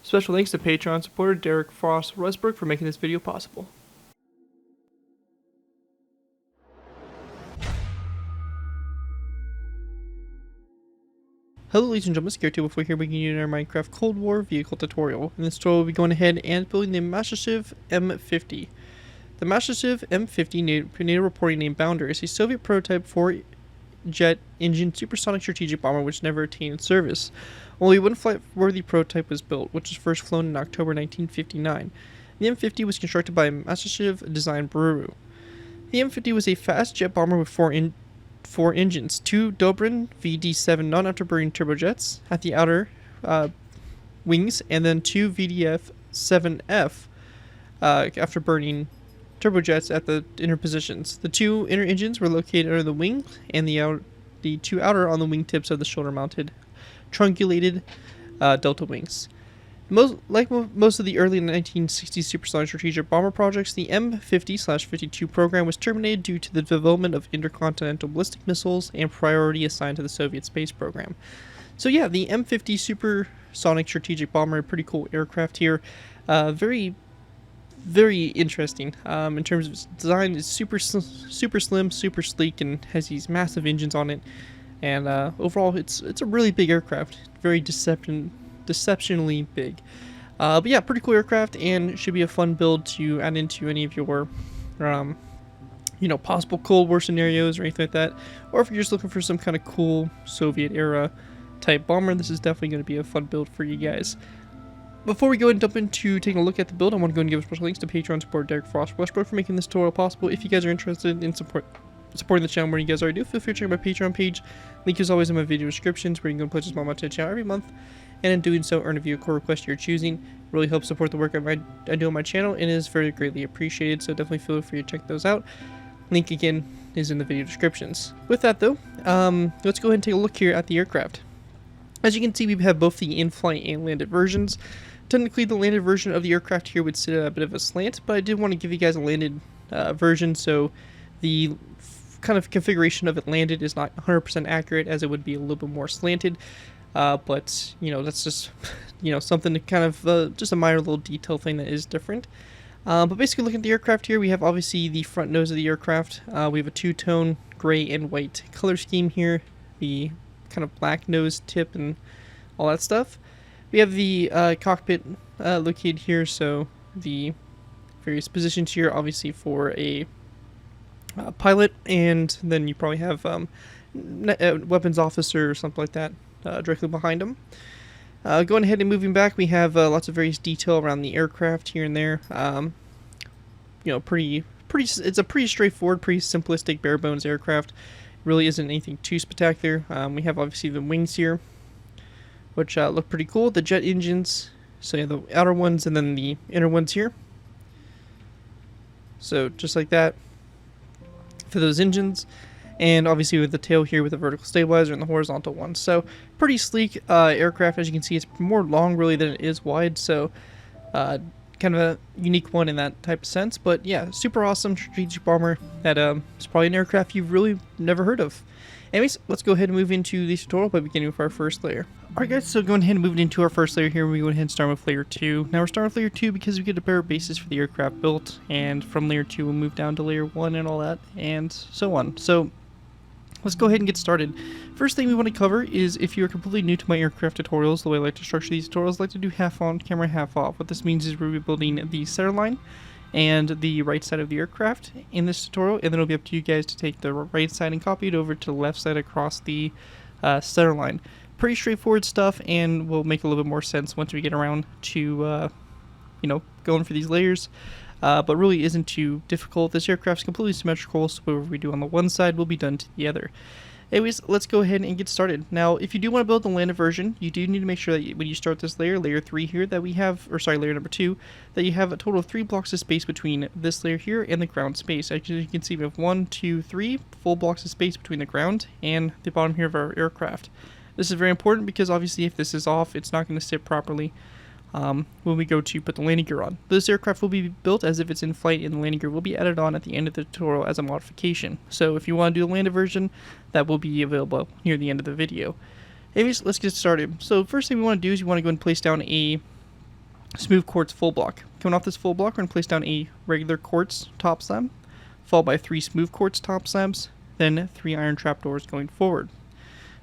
Special thanks to Patreon supporter Derek Frost Westbrook for making this video possible. Hello ladies and gentlemen, Security before here bringing you our Minecraft Cold War vehicle tutorial. In this tutorial we'll be going ahead and building the Myasishchev M-50. The Myasishchev M-50, NATO reporting name Bounder, is a Soviet prototype four-jet engine supersonic strategic bomber which never attained service. Only one flight-worthy prototype was built, which was first flown in October 1959. The M-50 was constructed by Myasishchev Design Bureau. The M-50 was a fast jet bomber with four engines, two Dobrin VD7 non-afterburning turbojets at the outer wings, and then two VDF-7F afterburning turbojets at the inner positions. The two inner engines were located under the wing, and the two outer on the wingtips of the shoulder-mounted trunculated delta wings. Like most of the early 1960s supersonic strategic bomber projects, the M-50/52 program was terminated due to the development of intercontinental ballistic missiles and priority assigned to the Soviet space program. So yeah, the M-50 supersonic strategic bomber, a pretty cool aircraft here. Very interesting in terms of its design. It's super slim, super sleek, and has these massive engines on it. And overall, it's a really big aircraft. Very deceptionally big. But yeah, pretty cool aircraft, and should be a fun build to add into any of your possible Cold War scenarios or anything like that. Or if you're just looking for some kind of cool Soviet era type bomber, this is definitely going to be a fun build for you guys. Before we go and jump into taking a look at the build, I want to go and give special thanks to Patreon supporter Derek Frost Westbrook for making this tutorial possible. If you guys are interested in supporting the channel, where you guys already do, feel free to check out my Patreon page. Link is always in my video descriptions, where you can go and pledge a small amount to the channel every month, and in doing so earn a view core request you're choosing. It really helps support the work I do on my channel, and is very greatly appreciated, so definitely feel free to check those out. Link again is in the video descriptions. With that though, let's go ahead and take a look here at the aircraft. As you can see, we have both the in-flight and landed versions. Technically, the landed version of the aircraft here would sit at a bit of a slant, but I did want to give you guys a landed version, so the kind of configuration of it landed is not 100% accurate, as it would be a little bit more slanted. But that's just something to kind of just a minor little detail thing that is different. But basically, looking at the aircraft here, we have obviously the front nose of the aircraft. We have a two-tone gray and white color scheme here, the kind of black nose tip and all that stuff. We have the cockpit located here, so the various positions here, obviously for a pilot, and then you probably have weapons officer or something like that directly behind them. Going ahead and moving back, we have lots of various detail around the aircraft here and there. It's a pretty straightforward, pretty simplistic, bare bones aircraft. Really isn't anything too spectacular. We have obviously the wings here, which look pretty cool. The jet engines, so yeah, the outer ones and then the inner ones here. So just like that for those engines, and obviously with the tail here with the vertical stabilizer and the horizontal one. So pretty sleek aircraft. As you can see, it's more long really than it is wide, so kind of a unique one in that type of sense. But yeah, super awesome strategic bomber that is probably an aircraft you've really never heard of. Anyways, let's go ahead and move into the tutorial by beginning with our first layer. Alright guys, so going ahead and moving into our first layer here, we go ahead and start with layer 2. Now we're starting with layer 2 because we get a better basis for the aircraft built, and from layer 2 we'll move down to layer 1 and all that, and so on. So let's go ahead and get started. First thing we want to cover is, if you're completely new to my aircraft tutorials, the way I like to structure these tutorials, I like to do half on camera, half off. What this means is we'll be building the center line and the right side of the aircraft in this tutorial, and then it'll be up to you guys to take the right side and copy it over to the left side across the center line. Pretty straightforward stuff, and will make a little bit more sense once we get around to going for these layers. But really isn't too difficult. This aircraft's completely symmetrical, so whatever we do on the one side will be done to the other. Anyways, let's go ahead and get started. Now, if you do want to build the landed version, you do need to make sure that when you start this layer, layer 3 here, that we have, or sorry, layer number 2, that you have a total of 3 blocks of space between this layer here and the ground space. As you can see, we have 1, 2, 3 full blocks of space between the ground and the bottom here of our aircraft. This is very important because obviously if this is off, it's not going to sit properly when we go to put the landing gear on. This aircraft will be built as if it's in flight, and the landing gear will be added on at the end of the tutorial as a modification. So if you want to do the landed version, that will be available near the end of the video. Anyways, let's get started. So first thing we want to do is you want to go and place down a smooth quartz full block. Coming off this full block, we're going to place down a regular quartz top slab, followed by 3 smooth quartz top slabs, then 3 iron trapdoors going forward.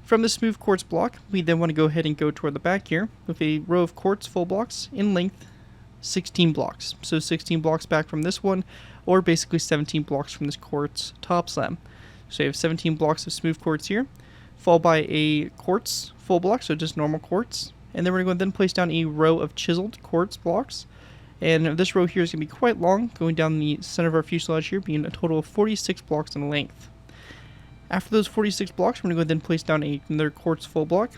From the smooth quartz block, we then want to go ahead and go toward the back here with a row of quartz full blocks in length, 16 blocks. So 16 blocks back from this one, or basically 17 blocks from this quartz top slab. So you have 17 blocks of smooth quartz here, followed by a quartz full block, so just normal quartz. And then we're going to then place down a row of chiseled quartz blocks. And this row here is going to be quite long, going down the center of our fuselage here, being a total of 46 blocks in length. After those 46 blocks, we're going to go ahead and place down another quartz full block,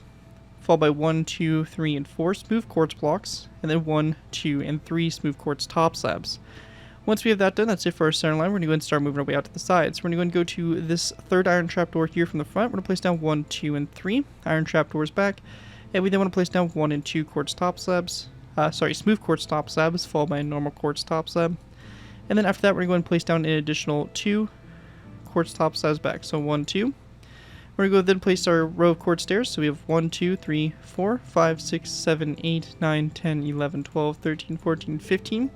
followed by 1, 2, 3, and 4 smooth quartz blocks, and then 1, 2, and 3 smooth quartz top slabs. Once we have that done, that's it for our center line. We're going to go ahead and start moving our way out to the sides. We're going to go and go to this third iron trapdoor here from the front. We're going to place down 1, 2, and 3 iron trapdoors back, and we then want to place down 1 and 2 quartz top slabs. Smooth quartz top slabs, followed by a normal quartz top slab. And then after that, we're going to go and place down an additional 2 quartz top slabs back. So 1, 2. We're going to go then place our row of quartz stairs. So we have 1, 2, 3, 4, 5, 6, 7, 8, 9, 10, 11, 12, 13, 14, 15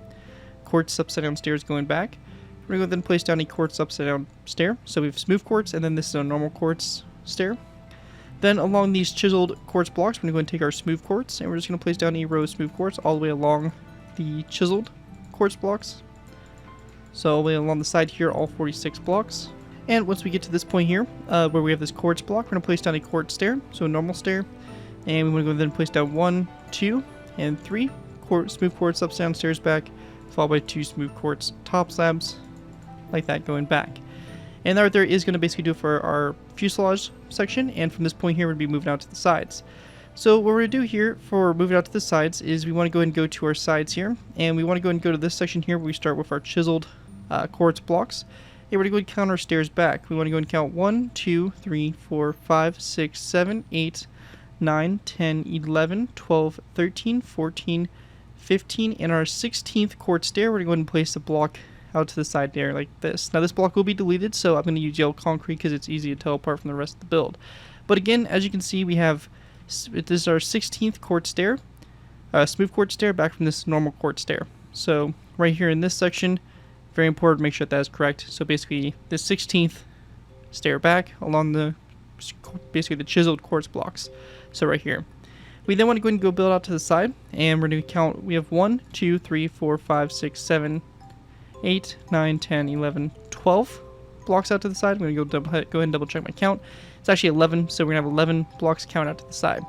quartz upside down stairs going back. We're going to go then place down a quartz upside down stair. So we have smooth quartz, and then this is a normal quartz stair. Then along these chiseled quartz blocks, we're going to go and take our smooth quartz, and we're just going to place down a row of smooth quartz all the way along the chiseled quartz blocks. So all the way along the side here, all 46 blocks. And once we get to this point here, where we have this quartz block, we're going to place down a quartz stair, so a normal stair. And we want to go then place down 1, 2, and 3 smooth quartz upside down stairs back, followed by 2 smooth quartz top slabs, like that going back. And that right there is going to basically do it for our fuselage section, and from this point here, we're going to be moving out to the sides. So what we're going to do here for moving out to the sides is we want to go ahead and go to our sides here, and we want to go ahead and go to this section here where we start with our chiseled quartz blocks. And we're going to go ahead and count our stairs back. We want to go ahead and count 1, 2, 3, 4, 5, 6, 7, 8, 9, 10, 11, 12, 13, 14, 15, and our 16th quartz stair, we're going to go ahead and place the block out to the side there like this. Now this block will be deleted, so I'm going to use yellow concrete because it's easy to tell apart from the rest of the build. But again, as you can see, we have, this is our 16th quartz stair, smooth quartz stair back from this normal quartz stair. So right here in this section, very important to make sure that is correct. So basically the 16th stair back along the, basically the chiseled quartz blocks. So right here. We then want to go ahead and go build out to the side, and we're going to count, we have 1, 2, 3, 4, 5, 6, 7, 8, 9, 10, 11, 12 blocks out to the side. I'm going to go ahead and double check my count. It's actually 11, so we're going to have 11 blocks count out to the side.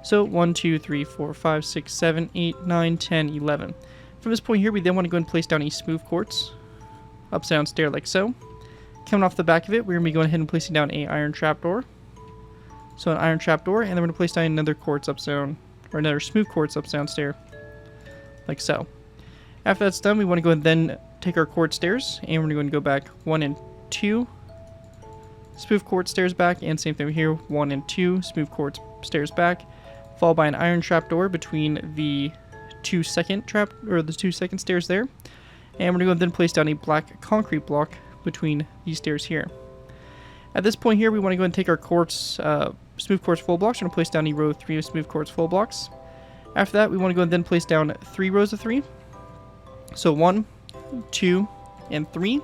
So 1, 2, 3, 4, 5, 6, 7, 8, 9, 10, 11. From this point here, we then want to go and place down a smooth quartz upside down stair like so. Coming off the back of it, we're going to be going ahead and placing down a iron trapdoor. So an iron trapdoor, and then we're going to place down another quartz upside down, or another smooth quartz upside down stair, like so. After that's done, we want to go and then take our quartz stairs, and we're going to go back 1 and 2 smooth quartz stairs back, and same thing here, 1 and 2 smooth quartz stairs back, followed by an iron trapdoor between the 2 second stairs there. And we're going to then place down a black concrete block between these stairs here. At this point here, we want to go and take our quartz, smooth quartz full blocks. We're going to place down a row of 3 of smooth quartz full blocks. After that, we want to go and then place down 3 rows of 3. So 1, 2, and 3.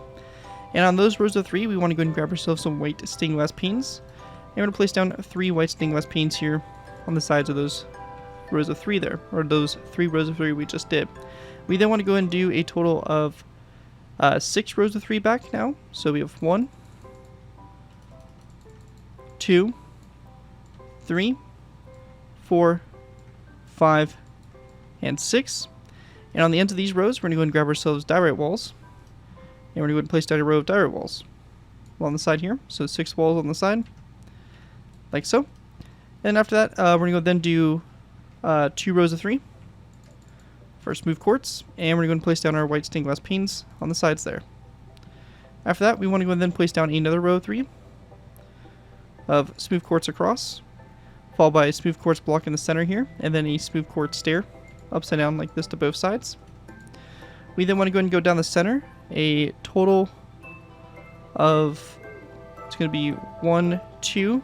And on those rows of 3, we want to go and grab ourselves some white stained glass panes. And we're going to place down 3 white stained glass panes here on the sides of those rows of 3 there, or those 3 rows of 3 we just did. We then want to go and do a total of 6 rows of 3 back now. So we have 1, 2, 3, 4, 5, and 6. And on the ends of these rows, we're going to go and grab ourselves diorite walls. And we're going to go and place down a row of diorite walls along the side here. So 6 walls on the side, like so. And after that, we're going to go then do 2 rows of 3 for smooth quartz, and we're going to place down our white stained glass panes on the sides there. After that, we want to go and then place down another row of 3 of smooth quartz across, followed by a smooth quartz block in the center here, and then a smooth quartz stair upside down like this to both sides. We then want to go and go down the center, a total of, it's going to be 1, 2,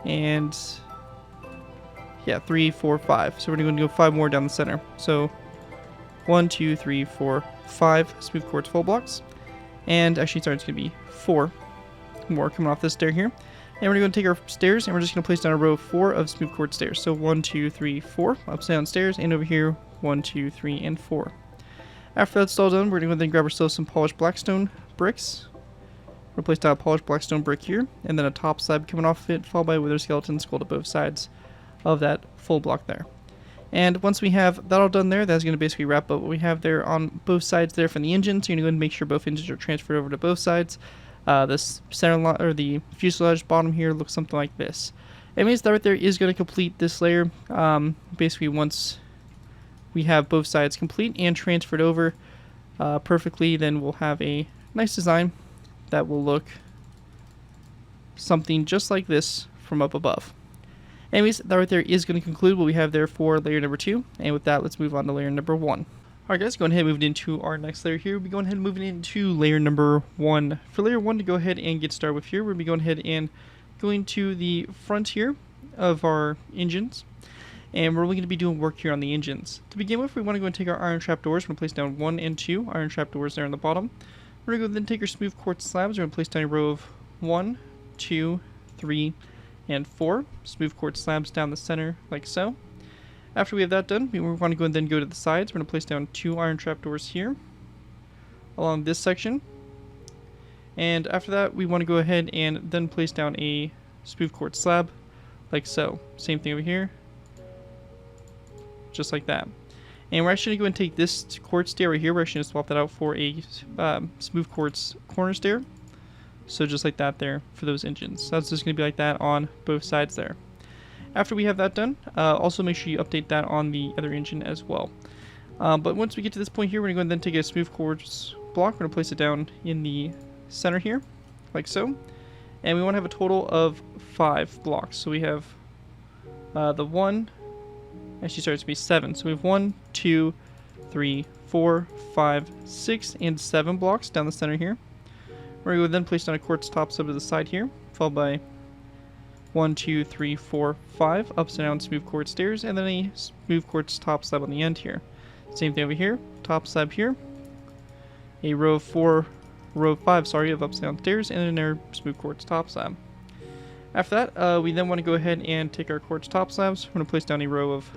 and Yeah, 3, 4, 5. So we're going to go 5 more down the center. So 1, 2, 3, 4, 5 smooth quartz full blocks. And actually, sorry, it's going to be 4 more coming off this stair here. And we're going to take our stairs and we're just going to place down a row of 4 of smooth quartz stairs. So 1, 2, 3, 4 upside down stairs, and over here 1, 2, 3, and 4. After that's all done, we're going to then grab ourselves some polished blackstone bricks. We'll place down a polished blackstone brick here, and then a top slab coming off of it, followed by a wither skeleton skull to both sides of that full block there. And once we have that all done there, that's going to basically wrap up what we have there on both sides there from the engine. So you're going to go ahead and make sure both engines are transferred over to both sides. This center line, or the fuselage bottom here, looks something like this. Anyways, that right there is going to complete this layer. Basically, once we have both sides complete and transferred over perfectly, then we'll have a nice design that will look something just like this from up above. Anyways, that right there is going to conclude what we have there for layer number 2. And with that, let's move on to layer number 1. Alright guys, going ahead and moving into our next layer here. We'll be going ahead and moving into layer number 1. For layer 1 to go ahead and get started with here, we'll be going ahead and going to the front here of our engines. And we're only going to be doing work here on the engines. To begin with, we want to go and take our iron trap doors. We're going to place down 1 and 2 iron trap doors there on the bottom. We're going to go then take our smooth quartz slabs. We're going to place down a row of 1, 2, 3, and 4 smooth quartz slabs down the center like so. After we have that done, we want to go and then go to the sides. We're going to place down 2 iron trapdoors here along this section. And after that, we want to go ahead and then place down a smooth quartz slab like so. Same thing over here, just like that. And we're actually going to take this quartz stair right here. We're actually going to swap that out for a smooth quartz corner stair. So just like that there for those engines. So that's just going to be like that on both sides there. After we have that done, also make sure you update that on the other engine as well. But once we get to this point here, we're going to go and then take a smooth quartz block. We're going to place it down in the center here, like so. And we want to have a total of 5 blocks. So we have the 1, actually sorry, it's going to be 7. So we have 1, 2, 3, 4, 5, 6, and 7 blocks down the center here. We're going to then place down a quartz top slab to the side here, followed by 1, 2, 3, 4, 5 upside down smooth quartz stairs, and then a smooth quartz top slab on the end here. Same thing over here, top slab here, a row of 5 of upside down stairs, and another smooth quartz top slab. After that, we then want to go ahead and take our quartz top slabs. We're going to place down a row of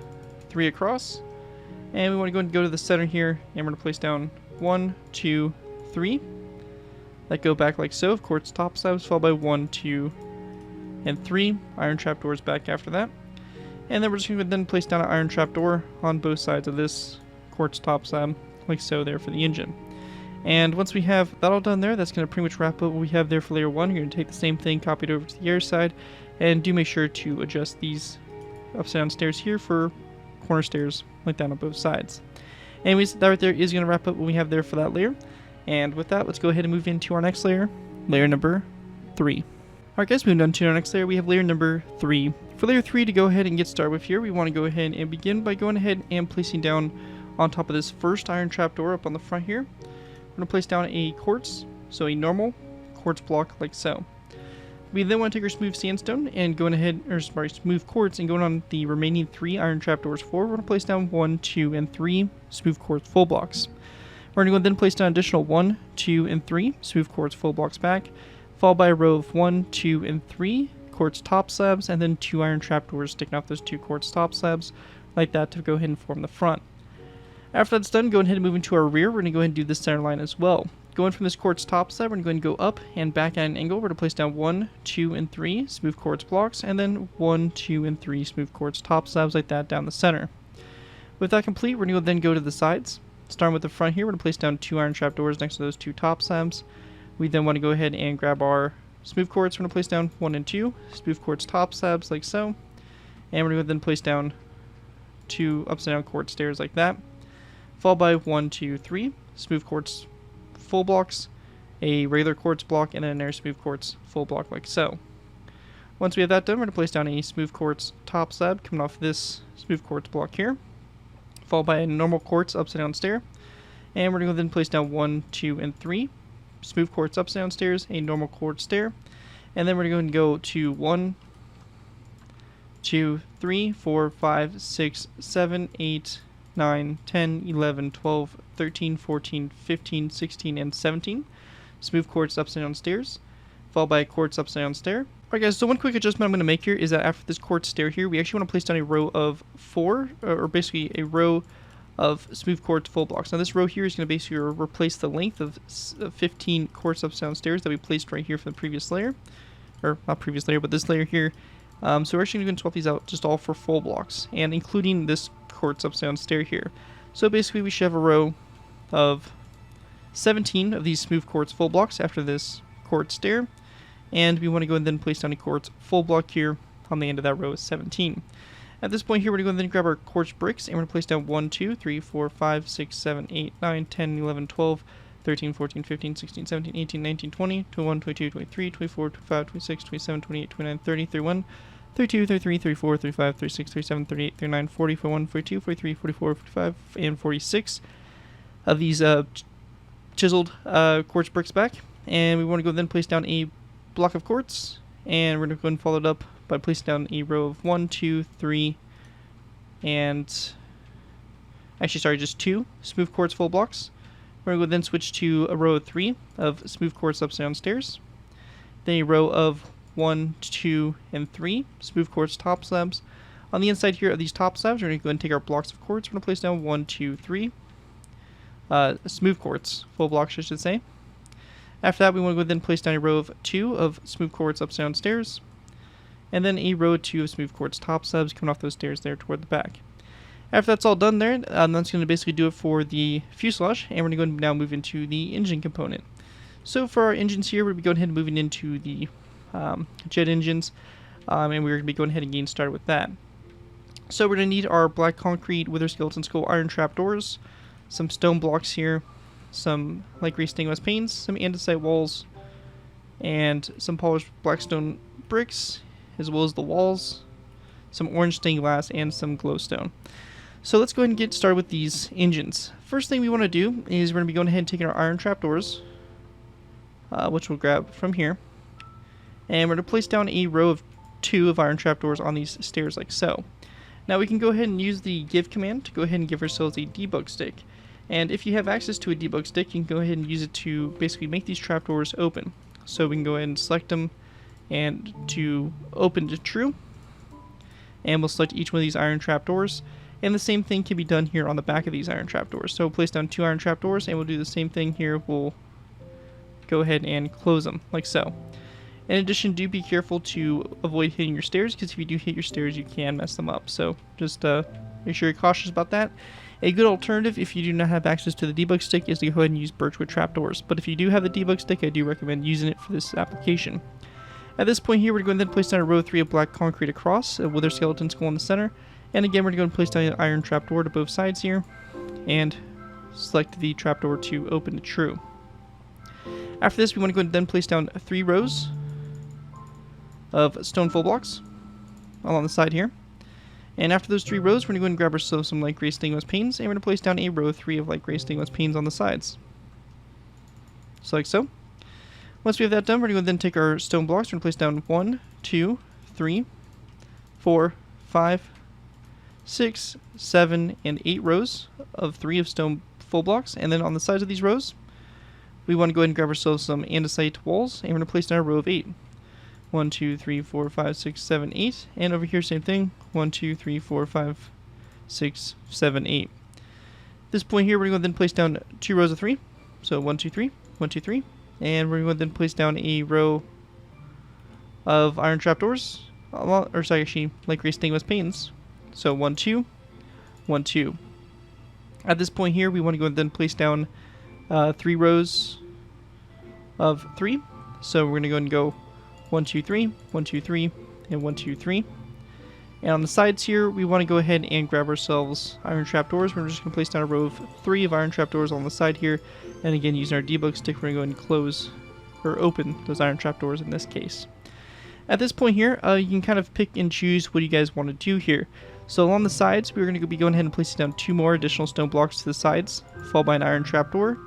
3 across, and we want to go to the center here, and we're going to place down 1, 2, 3 that go back like so, of quartz top slabs, followed by 1, 2, and 3 iron trapdoors back after that. And then we're just going to then place down an iron trapdoor on both sides of this quartz top slab, like so there for the engine. And once we have that all done there, that's going to pretty much wrap up what we have there for layer 1. You're going to take the same thing, copy it over to the other side, and do make sure to adjust these upside down stairs here for corner stairs like that on both sides. Anyways, that right there is going to wrap up what we have there for that layer. And with that, let's go ahead and move into our next layer, layer number 3. Alright guys, moving on to our next layer, we have layer number 3. For layer 3 to go ahead and get started with here, we want to go ahead and begin by going ahead and placing down on top of this first iron trapdoor up on the front here. We're going to place down a quartz, so a normal quartz block like so. We then want to take our smooth sandstone and going ahead, or sorry, smooth quartz, and going on the remaining 3 iron trapdoors forward. We're going to place down 1, 2, and 3 smooth quartz full blocks. We're going to then place down additional 1, 2, and 3 smooth quartz full blocks back, followed by a row of 1, 2, and 3 quartz top slabs, and then 2 iron trapdoors sticking off those 2 quartz top slabs, like that, to go ahead and form the front. After that's done, go ahead and move into our rear. We're going to go ahead and do this center line as well. Going from this quartz top slab, we're going to go up and back at an angle. We're going to place down 1, 2, and 3 smooth quartz blocks, and then 1, 2, and 3 smooth quartz top slabs like that down the center. With that complete, we're going to then go to the sides. Starting with the front here, we're going to place down 2 iron trapdoors next to those 2 top slabs. We then want to go ahead and grab our smooth quartz. We're going to place down 1 and 2 smooth quartz top slabs like so. And we're going to then place down 2 upside down quartz stairs like that. Followed by 1, 2, 3 smooth quartz full blocks, a regular quartz block, and then another smooth quartz full block like so. Once we have that done, we're going to place down a smooth quartz top slab coming off this smooth quartz block here, followed by a normal quartz upside down stair. And we're going to then place down 1, 2, and 3 smooth quartz upside down stairs, a normal quartz stair. And then we're going to go to 1, 2, 3, 4, 5, 6, 7, 8, 9, 10, 11, 12, 13, 14, 15, 16, and 17. Smooth quartz upside down stairs, followed by a quartz upside down stair. Alright guys, so one quick adjustment I'm going to make here is that after this quartz stair here, we actually want to place down a row of 4, or basically a row of smooth quartz full blocks. Now this row here is going to basically replace the length of 15 quartz upside down stairs that we placed right here for the previous layer. Or not previous layer, but this layer here. So we're actually going to swap these out just all for full blocks, and including this quartz upside down stair here. So basically we should have a row of 17 of these smooth quartz full blocks after this quartz stair, and we want to go and then place down a quartz full block here on the end of that row of 17. At this point here, we're going to go and then grab our quartz bricks, and we're going to place down 1, 2, 3, 4, 5, 6, 7, 8, 9, 10, 11, 12, 13, 14, 15, 16, 17, 18, 19, 20, 21, 22, 23, 24, 25, 26, 27, 28, 29, 30, 31, 32, 33, 34, 35, 36, 37, 38, 39, 40, 41, 42, 43, 44, 45, and 46 of these chiseled quartz bricks back. And we want to go then place down a block of quartz, and we're going to go and follow it up by placing down a row of 1, 2, 3, and actually sorry, just 2 smooth quartz full blocks. We're going to then switch to a row of 3 of smooth quartz upside down stairs, then a row of 1, 2, and 3 smooth quartz top slabs. On the inside here of these top slabs, we're going to go and take our blocks of quartz. We're going to place down 1, 2, 3 smooth quartz full blocks, I should say. After that, we want to go then place down a row of 2 of smooth quartz upside down stairs, and then a row of 2 of smooth quartz top slabs coming off those stairs there toward the back. After that's all done there, that's going to basically do it for the fuselage, and we're going to go and now move into the engine component. So for our engines here, we're going to be going ahead and moving into the jet engines, and we're going to be going ahead and getting started with that. So we're going to need our black concrete wither skeleton skull iron trap doors, some stone blocks here, some light gray stainless panes, some andesite walls, and some polished black stone bricks, as well as the walls, some orange stained glass, and some glowstone. So let's go ahead and get started with these engines. First thing we want to do is we're going to be going ahead and taking our iron trapdoors, which we'll grab from here, and we're going to place down a row of 2 of iron trapdoors on these stairs like so. Now we can go ahead and use the give command to go ahead and give ourselves a debug stick. And if you have access to a debug stick, you can go ahead and use it to basically make these trapdoors open. So we can go ahead and select them and to open to true, and we'll select each one of these iron trapdoors. And the same thing can be done here on the back of these iron trapdoors. So we'll place down 2 iron trapdoors, and we'll do the same thing here. We'll go ahead and close them like so. In addition, do be careful to avoid hitting your stairs, because if you do hit your stairs, you can mess them up. So just make sure you're cautious about that. A good alternative, if you do not have access to the debug stick, is to go ahead and use birchwood trapdoors. But if you do have the debug stick, I do recommend using it for this application. At this point here, we're going to then place down a row of 3 of black concrete across, with our skeleton skull in the center. And again, we're going to place down an iron trapdoor to both sides here, and select the trapdoor to open to true. After this, we want to go and then place down 3 rows of stone full blocks along the side here. And after those 3 rows, we're going to go and grab ourselves some light gray stainless panes, and we're going to place down a row of 3 of light gray stainless panes on the sides. Just like so. Once we have that done, we're going to then take our stone blocks. We're going to place down 1, 2, 3, 4, 5, 6, 7, and 8 rows of 3 of stone full blocks. And then on the sides of these rows, we want to go ahead and grab ourselves some andesite walls, and we're going to place down a row of 8. 1, 2, 3, 4, 5, 6, 7, 8. And over here, same thing. 1, 2, 3, 4, 5, 6, 7, 8. At this point here, we're going to then place down 2 rows of 3. So 1, 2, 3, 1, 2, 3. And we're going to then place down a row of iron trapdoors. Or sorry, actually, light gray stainless panes. So 1, 2, 1, 2. At this point here, we want to go and then place down 3 rows of 3. So we're going to go and go 1, 2, 3, 1, 2, 3, and 1, 2, 3. And on the sides here, we want to go ahead and grab ourselves iron trapdoors. We're just going to place down a row of 3 of iron trapdoors on the side here. And again, using our debug stick, we're going to go ahead and close or open those iron trapdoors in this case. At this point here, you can kind of pick and choose what you guys want to do here. So along the sides, we're going to be going ahead and placing down 2 more additional stone blocks to the sides, followed by an iron trapdoor.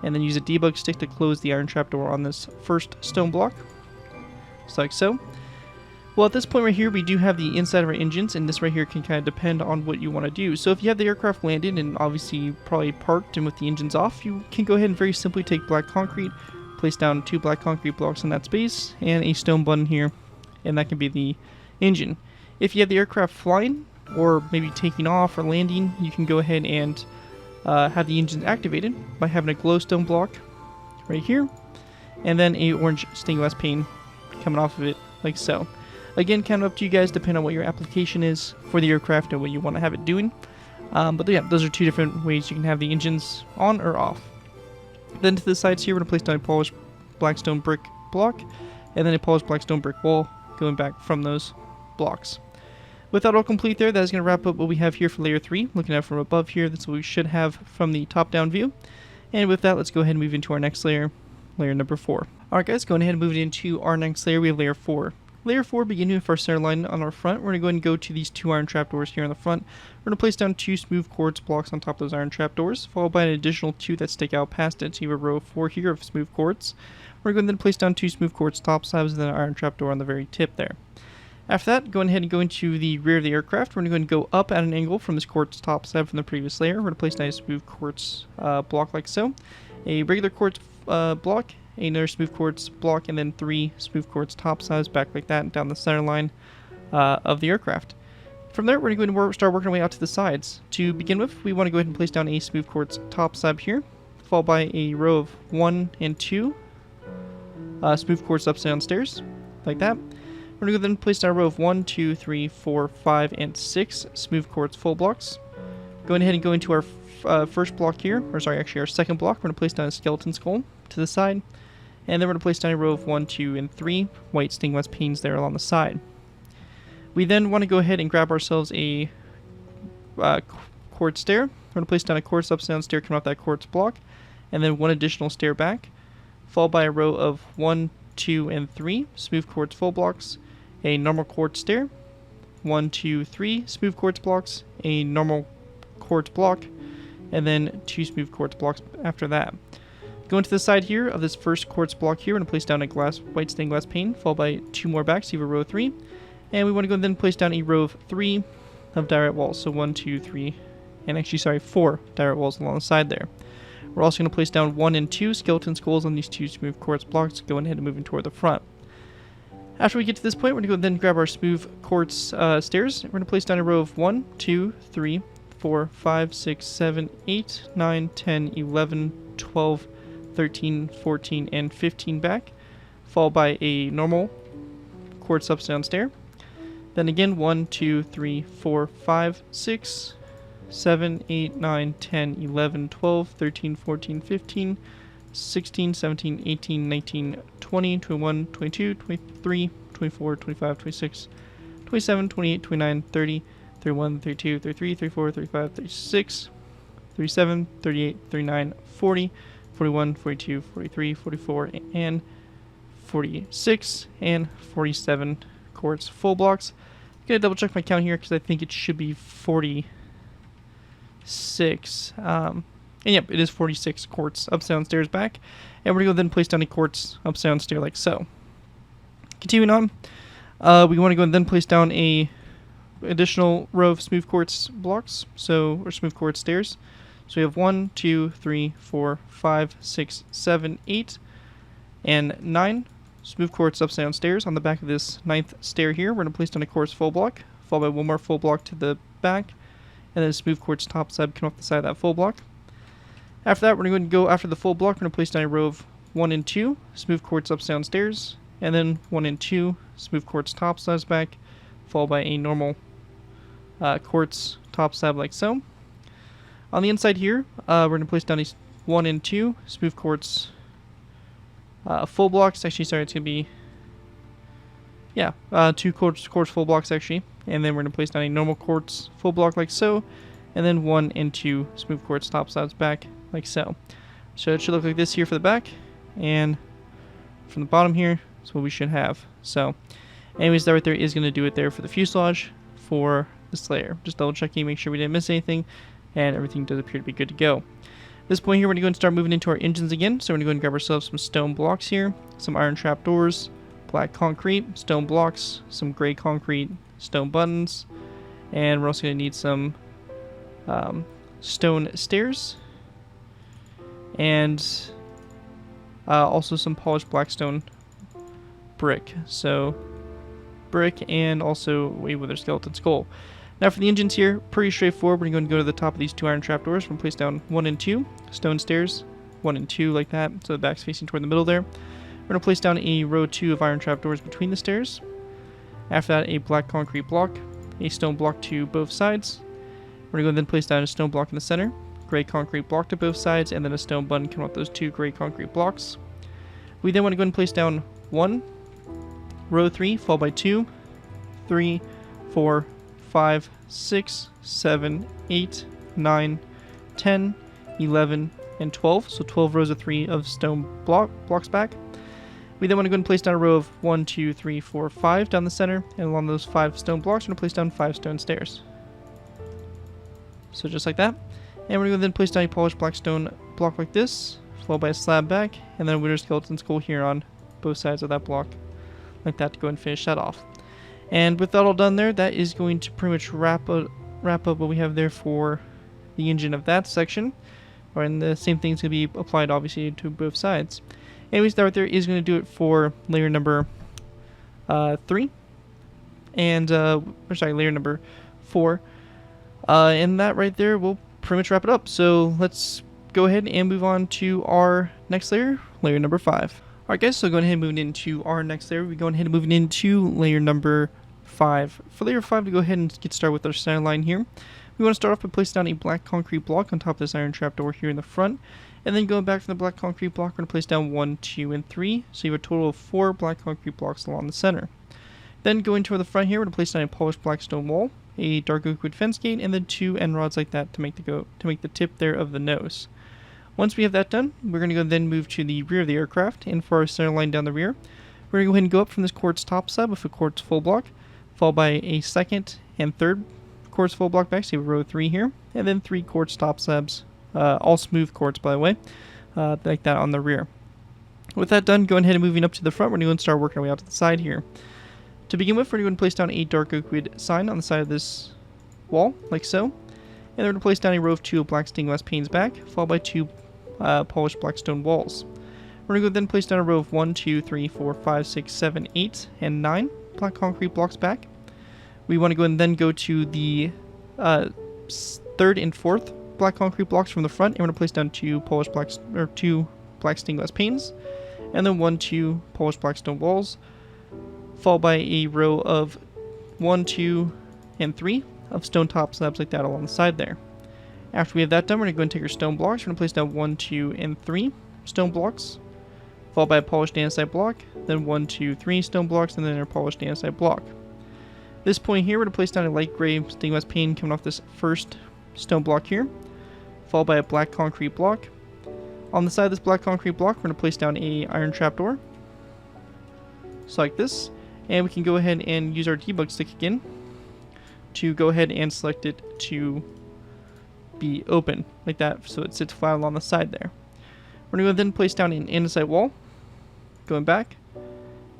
And then use a debug stick to close the iron trapdoor on this first stone block. Just like so. Well, at this point right here, we do have the inside of our engines, and this right here can kind of depend on what you want to do. So if you have the aircraft landed and obviously probably parked and with the engines off, you can go ahead and very simply take black concrete, place down 2 black concrete blocks in that space, and a stone button here, and that can be the engine. If you have the aircraft flying, or maybe taking off or landing, you can go ahead and have the engine activated by having a glowstone block right here, and then a orange stained glass pane coming off of it, like so. Again, kind of up to you guys, depending on what your application is for the aircraft and what you want to have it doing. But yeah, those are 2 different ways you can have the engines on or off. Then to the sides here, we're going to place down a polished blackstone brick block, and then a polished blackstone brick wall going back from those blocks. With that all complete there, that is going to wrap up what we have here for layer 3. Looking at it from above here, that's what we should have from the top-down view. And with that, let's go ahead and move into our next layer, layer number 4. Alright guys, going ahead and move into our next layer, we have layer 4. Layer 4, beginning with our center line on our front, we're going to go ahead and go to these 2 iron trapdoors here on the front. We're going to place down 2 smooth quartz blocks on top of those iron trapdoors, followed by an additional 2 that stick out past it. So you have a row of 4 here of smooth quartz. We're going to then place down 2 smooth quartz top slabs and then an iron trapdoor on the very tip there. After that, going ahead and go into the rear of the aircraft. We're going to go ahead and go up at an angle from this quartz top slab from the previous layer. We're going to place down a smooth quartz block like so, a regular quartz block, another smooth quartz block, and then 3 smooth quartz top slabs back like that down the center line of the aircraft. From there, we're going to go and start working our way out to the sides. To begin with, we want to go ahead and place down a smooth quartz top slab here, followed by a row of 1 and 2 smooth quartz upside down stairs, like that. We're going to then place down a row of 1, 2, 3, 4, 5, and 6 smooth quartz full blocks. Going ahead and go into our first block here, or sorry, actually our second block. We're going to place down a skeleton skull to the side. And then we're going to place down a row of 1, 2, and 3 white stained glass panes there along the side. We then want to go ahead and grab ourselves a quartz stair. We're going to place down a quartz upside down stair coming off that quartz block, and then 1 additional stair back, followed by a row of 1, 2, and 3 smooth quartz full blocks, a normal quartz stair, 1, 2, 3 smooth quartz blocks, a normal quartz block, and then 2 smooth quartz blocks after that. Going to the side here of this first quartz block here, we're going to place down a white stained glass pane, followed by 2 more back, so you have a row of 3. And we want to go and then place down a row of 3 of direct walls, so 1, 2, 3, and actually, sorry, 4 direct walls along the side there. We're also going to place down 1 and 2 skeleton skulls on these 2 smooth quartz blocks, going ahead and moving toward the front. After we get to this point, we're going to go and then grab our smooth quartz stairs. We're going to place down a row of 1, 2, 3, 4, 5, 6, 7, 8, 9, 10, 11, 12, 13, 14, and 15 back, followed by a normal quartz upside down stair. Then again 1, 2, 3, 4, 5, 6, 7, 8, 9, 10, 11, 12, 13, 14, 15, 16, 17, 18, 19, 20, 21, 22, 23, 24, 25, 26, 27, 28, 29, 30, 31, 32, 33, 34, 35, 36, 37, 38, 39, 40, 41, 42, 43, 44, and 46, and 47 quartz full blocks. I'm going to double check my count here because I think it should be 46. And yep, it is 46 quartz upside down stairs back. And we're going to go then place down a quartz upside down stair like so. Continuing on, we want to go and then place down a additional row of smooth quartz blocks, or smooth quartz stairs. So we have 1, 2, 3, 4, 5, 6, 7, 8, and 9 smooth quartz upside down stairs. On the back of this 9th stair here, we're going to place down a quartz full block, followed by 1 more full block to the back, and then a smooth quartz top slab coming off the side of that full block. After that, we're going to go after the full block. We're going to place down a row of 1 and 2 smooth quartz upside down stairs, and then 1 and 2 smooth quartz top slabs back, followed by a normal quartz top slab like so. On the inside here, we're going to place down a 1 and 2 smooth quartz full blocks. Actually, sorry, it's going to be 2 quartz full blocks actually, and then we're going to place down a normal quartz full block like so, and then 1 and 2 smooth quartz top slabs back like so. So it should look like this here for the back, and from the bottom here is what we should have. So anyways, that right there is going to do it there for the fuselage for this layer. Just double checking, make sure we didn't miss anything, and everything does appear to be good to go. At this point here, we're going to go and start moving into our engines again. So we're going to go and grab ourselves some stone blocks here, some iron trap doors, black concrete, stone blocks, some gray concrete, stone buttons, and we're also going to need some stone stairs, and also some polished black stone brick. So brick and also a wither skeleton skull. Now for the engines here, pretty straightforward. We're going to go to the top of these 2 iron trapdoors. We're going to place down 1 and 2 stone stairs, 1 and 2 like that, so the back's facing toward the middle there. We're going to place down a row 2 of iron trapdoors between the stairs. After that, a black concrete block, a stone block to both sides. We're going to go then place down a stone block in the center, gray concrete block to both sides, and then a stone button coming off those 2 gray concrete blocks. We then want to go and place down 1, row 3, followed by 2, 3, 4, 5, 6, 7, 8, 9, 10, 11, and 12. So 12 rows of 3 of stone blocks back. We then want to go and place down a row of 1, 2, 3, 4, 5 down the center, and along those 5 stone blocks, we're going to place down 5 stone stairs. So just like that. And we're going to then place down a polished black stone block like this, followed by a slab back, and then a wither skeleton skull here on both sides of that block, like that, to go and finish that off. And with that all done there, that is going to pretty much wrap up what we have there for the engine of that section. And the same thing's going to be applied obviously to both sides. Anyways, that right there is going to do it for layer number 3. And, layer number 4. And that right there will pretty much wrap it up. So let's go ahead and move on to our next layer, layer number 5. Alright guys, so going ahead and moving into our next layer, we're going ahead and moving into layer number 5. For layer 5, to go ahead and get started with our center line here, we want to start off by placing down a black concrete block on top of this iron trapdoor here in the front, and then going back from the black concrete block, we're going to place down 1, 2, and 3, so you have a total of 4 black concrete blocks along the center. Then going toward the front here, we're going to place down a polished black stone wall, a dark oak wood fence gate, and then 2 end rods like that to make the tip there of the nose. Once we have that done, we're going to go then move to the rear of the aircraft, and for our center line down the rear, we're going to go ahead and go up from this quartz top slab with a quartz full block, followed by a second and third quartz full block back, so you have row 3 here, and then 3 quartz top slabs, all smooth quartz by the way, like that on the rear. With that done, going ahead and moving up to the front, we're going to start working our way out to the side here. To begin with, we're going to place down a dark oak wood sign on the side of this wall, like so, and then we're going to place down a row of 2 black stained glass panes back, followed by 2 polished black stone walls. We're going to go then place down a row of 1, 2, 3, 4, 5, 6, 7, 8, and 9 black concrete blocks back. We want to go and then go to the 3rd and 4th black concrete blocks from the front, and we're going to place down 2 black stained glass panes, and then 1, 2 polished black stone walls, followed by a row of 1, 2, and 3 of stone top slabs like that along the side there. After we have that done, we're going to go and take our stone blocks. We're going to place down 1, 2, and 3 stone blocks, followed by a polished andesite block, then 1, 2, 3 stone blocks, and then our polished andesite block. This point here, we're going to place down a light gray stained glass pane coming off this first stone block here, followed by a black concrete block. On the side of this black concrete block, we're going to place down a iron trapdoor, so like this, and we can go ahead and use our debug stick again to go ahead and select it to be open, like that, so it sits flat along the side there. We're going to then place down an andesite wall, going back,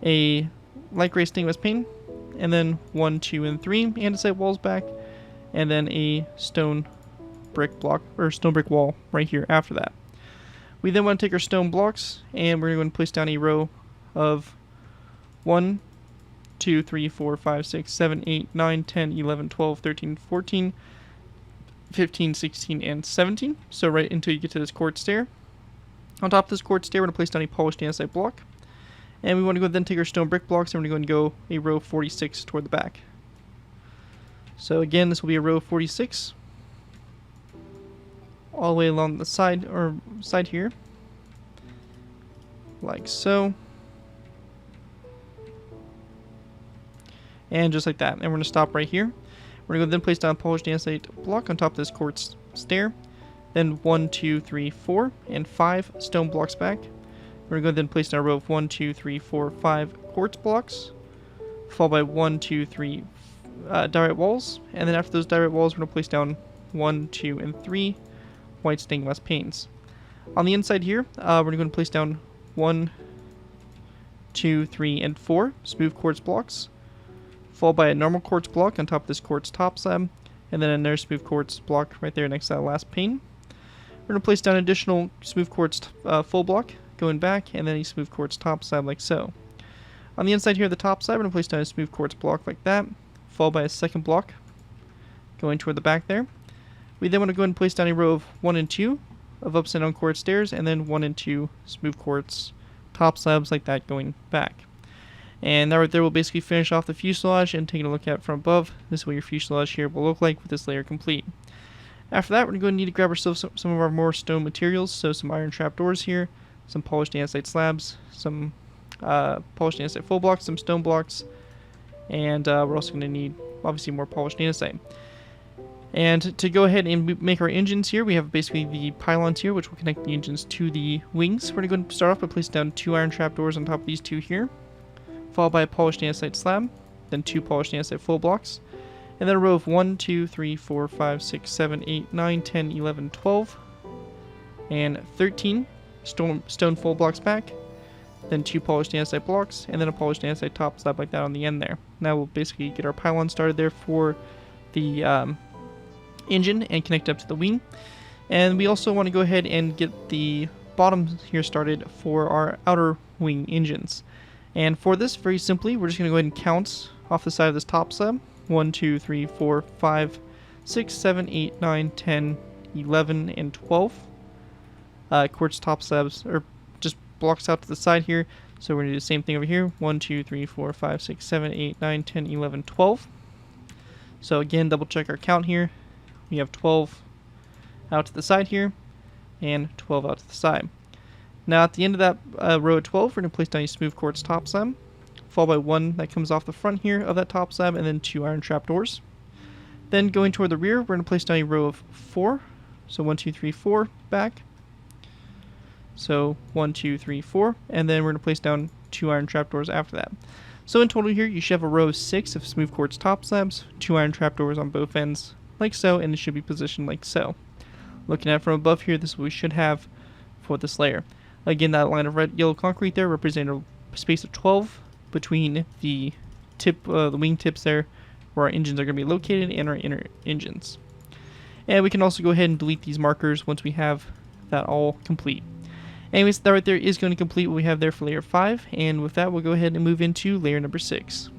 a light gray stained glass pane, and then 1, 2, and 3 andesite walls back, and then a stone brick block, or stone brick wall right here after that. We then want to take our stone blocks, and we're going to place down a row of 1, 2, 3, 4, 5, 6, 7, 8, 9, 10, 11, 12, 13, 14, 15, 16, and 17. So right until you get to this quartz stair. On top of this quartz stair, we're going to place down a polished andesite block. And we want to go then take our stone brick blocks, and we're going to go a row 46 toward the back. So again, this will be a row 46. All the way along the side, or side here. Like so. And just like that. And we're going to stop right here. We're going to then place down a polished andesite block on top of this quartz stair. Then 1, 2, 3, 4, and 5 stone blocks back. We're going to then place down a row of 1, 2, 3, 4, 5 quartz blocks, followed by 1, 2, 3 diorite walls. And then after those diorite walls, we're going to place down 1, 2, and 3 white stained glass panes. On the inside here, we're going to place down 1, 2, 3, and 4 smooth quartz blocks, followed by a normal quartz block on top of this quartz top slab, and then another smooth quartz block right there next to that last pane. We're going to place down an additional smooth quartz full block going back, and then a smooth quartz top slab like so. On the inside here of the top slab, we're going to place down a smooth quartz block like that, followed by a second block going toward the back there. We then want to go ahead and place down a row of 1 and 2 of upside down quartz stairs, and then 1 and 2 smooth quartz top slabs like that going back. And that right there will basically finish off the fuselage, and taking a look at it from above, this is what your fuselage here will look like with this layer complete. After that, we're going to need to grab ourselves some of our more stone materials, so some iron trapdoors here, some polished andesite slabs, some polished andesite full blocks, some stone blocks, and we're also going to need obviously more polished andesite. And to go ahead and make our engines here, we have basically the pylons here, which will connect the engines to the wings. We're going to go and start off by placing down 2 iron trapdoors on top of these 2 here, followed by a polished andesite slab, then 2 polished andesite full blocks, and then a row of 1, 2, 3, 4, 5, 6, 7, 8, 9, 10, 11, 12, and 13 stone full blocks back, then 2 polished andesite blocks, and then a polished andesite top slab like that on the end there. Now we'll basically get our pylon started there for the engine and connect up to the wing. And we also want to go ahead and get the bottom here started for our outer wing engines. And for this, very simply, we're just going to go ahead and count off the side of this top slab. 1, 2, 3, 4, 5, 6, 7, 8, 9, 10, 11, and 12 quartz top slabs, or just blocks out to the side here. So we're going to do the same thing over here. 1, 2, 3, 4, 5, 6, 7, 8, 9, 10, 11, 12. So again, double check our count here. We have 12 out to the side here, and 12 out to the side. Now at the end of that row of 12, we're going to place down a smooth quartz top slab, followed by 1 that comes off the front here of that top slab, and then 2 iron trapdoors. Then going toward the rear, we're going to place down a row of 4. So 1, 2, 3, 4 back. So 1, 2, 3, 4, and then we're going to place down 2 iron trapdoors after that. So in total here, you should have a row of 6 of smooth quartz top slabs, 2 iron trapdoors on both ends, like so, and it should be positioned like so. Looking at it from above here, this is what we should have for this layer. Again, that line of red yellow concrete there represents a space of 12 between the wing tips there, where our engines are going to be located, and our inner engines. And we can also go ahead and delete these markers once we have that all complete. Anyways, that right there is going to complete what we have there for layer 5, and with that, we'll go ahead and move into layer number 6.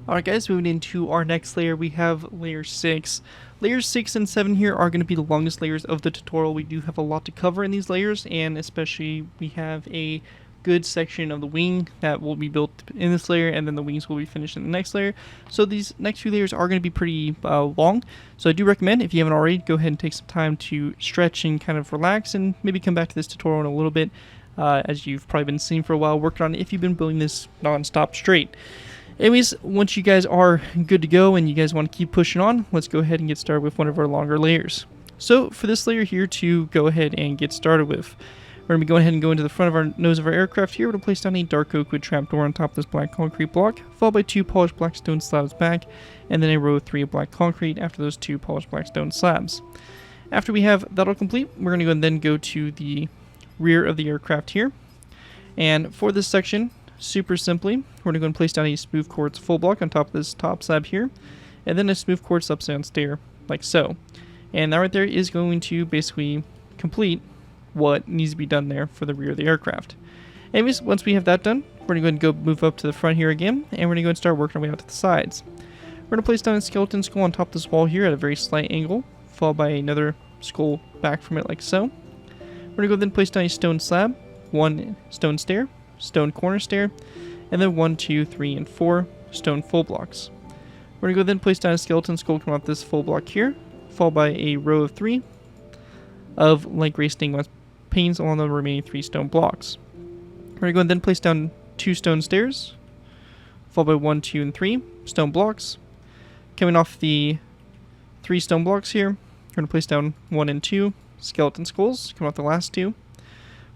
Alright guys, moving into our next layer, we have layer 6. Layers 6 and 7 here are going to be the longest layers of the tutorial. We do have a lot to cover in these layers, and especially we have a good section of the wing that will be built in this layer, and then the wings will be finished in the next layer. So these next few layers are going to be pretty long, so I do recommend, if you haven't already, go ahead and take some time to stretch and kind of relax, and maybe come back to this tutorial in a little bit, as you've probably been seeing for a while, working on it if you've been building this non-stop straight. Anyways, once you guys are good to go and you guys want to keep pushing on, let's go ahead and get started with one of our longer layers. So for this layer here to go ahead and get started with, we're going to be going ahead and go into the front of our nose of our aircraft here. We're going to place down a dark oak wood trapdoor on top of this black concrete block, followed by 2 polished black stone slabs back, and then a row of 3 of black concrete after those 2 polished black stone slabs. After we have that all complete, we're going to go and then go to the rear of the aircraft here. And for this section, super simply, we're going to go and place down a smooth quartz full block on top of this top slab here, and then a smooth quartz upside down stair, like so. And that right there is going to basically complete what needs to be done there for the rear of the aircraft. Anyways, once we have that done, we're going to go move up to the front here again, and we're going to go and start working our way out to the sides. We're going to place down a skeleton skull on top of this wall here at a very slight angle, followed by another skull back from it like so. We're going to go then place down a stone slab, 1 stone stair, stone corner stair, and then 1, 2, 3, and 4 stone full blocks. We're going to go then place down a skeleton skull coming off this full block here, followed by a row of 3 of light gray stained glass panes along the remaining 3 stone blocks. We're going to go and then place down 2 stone stairs, followed by 1, 2, and 3 stone blocks. Coming off the 3 stone blocks here, we're going to place down 1 and 2 skeleton skulls, coming off the last 2.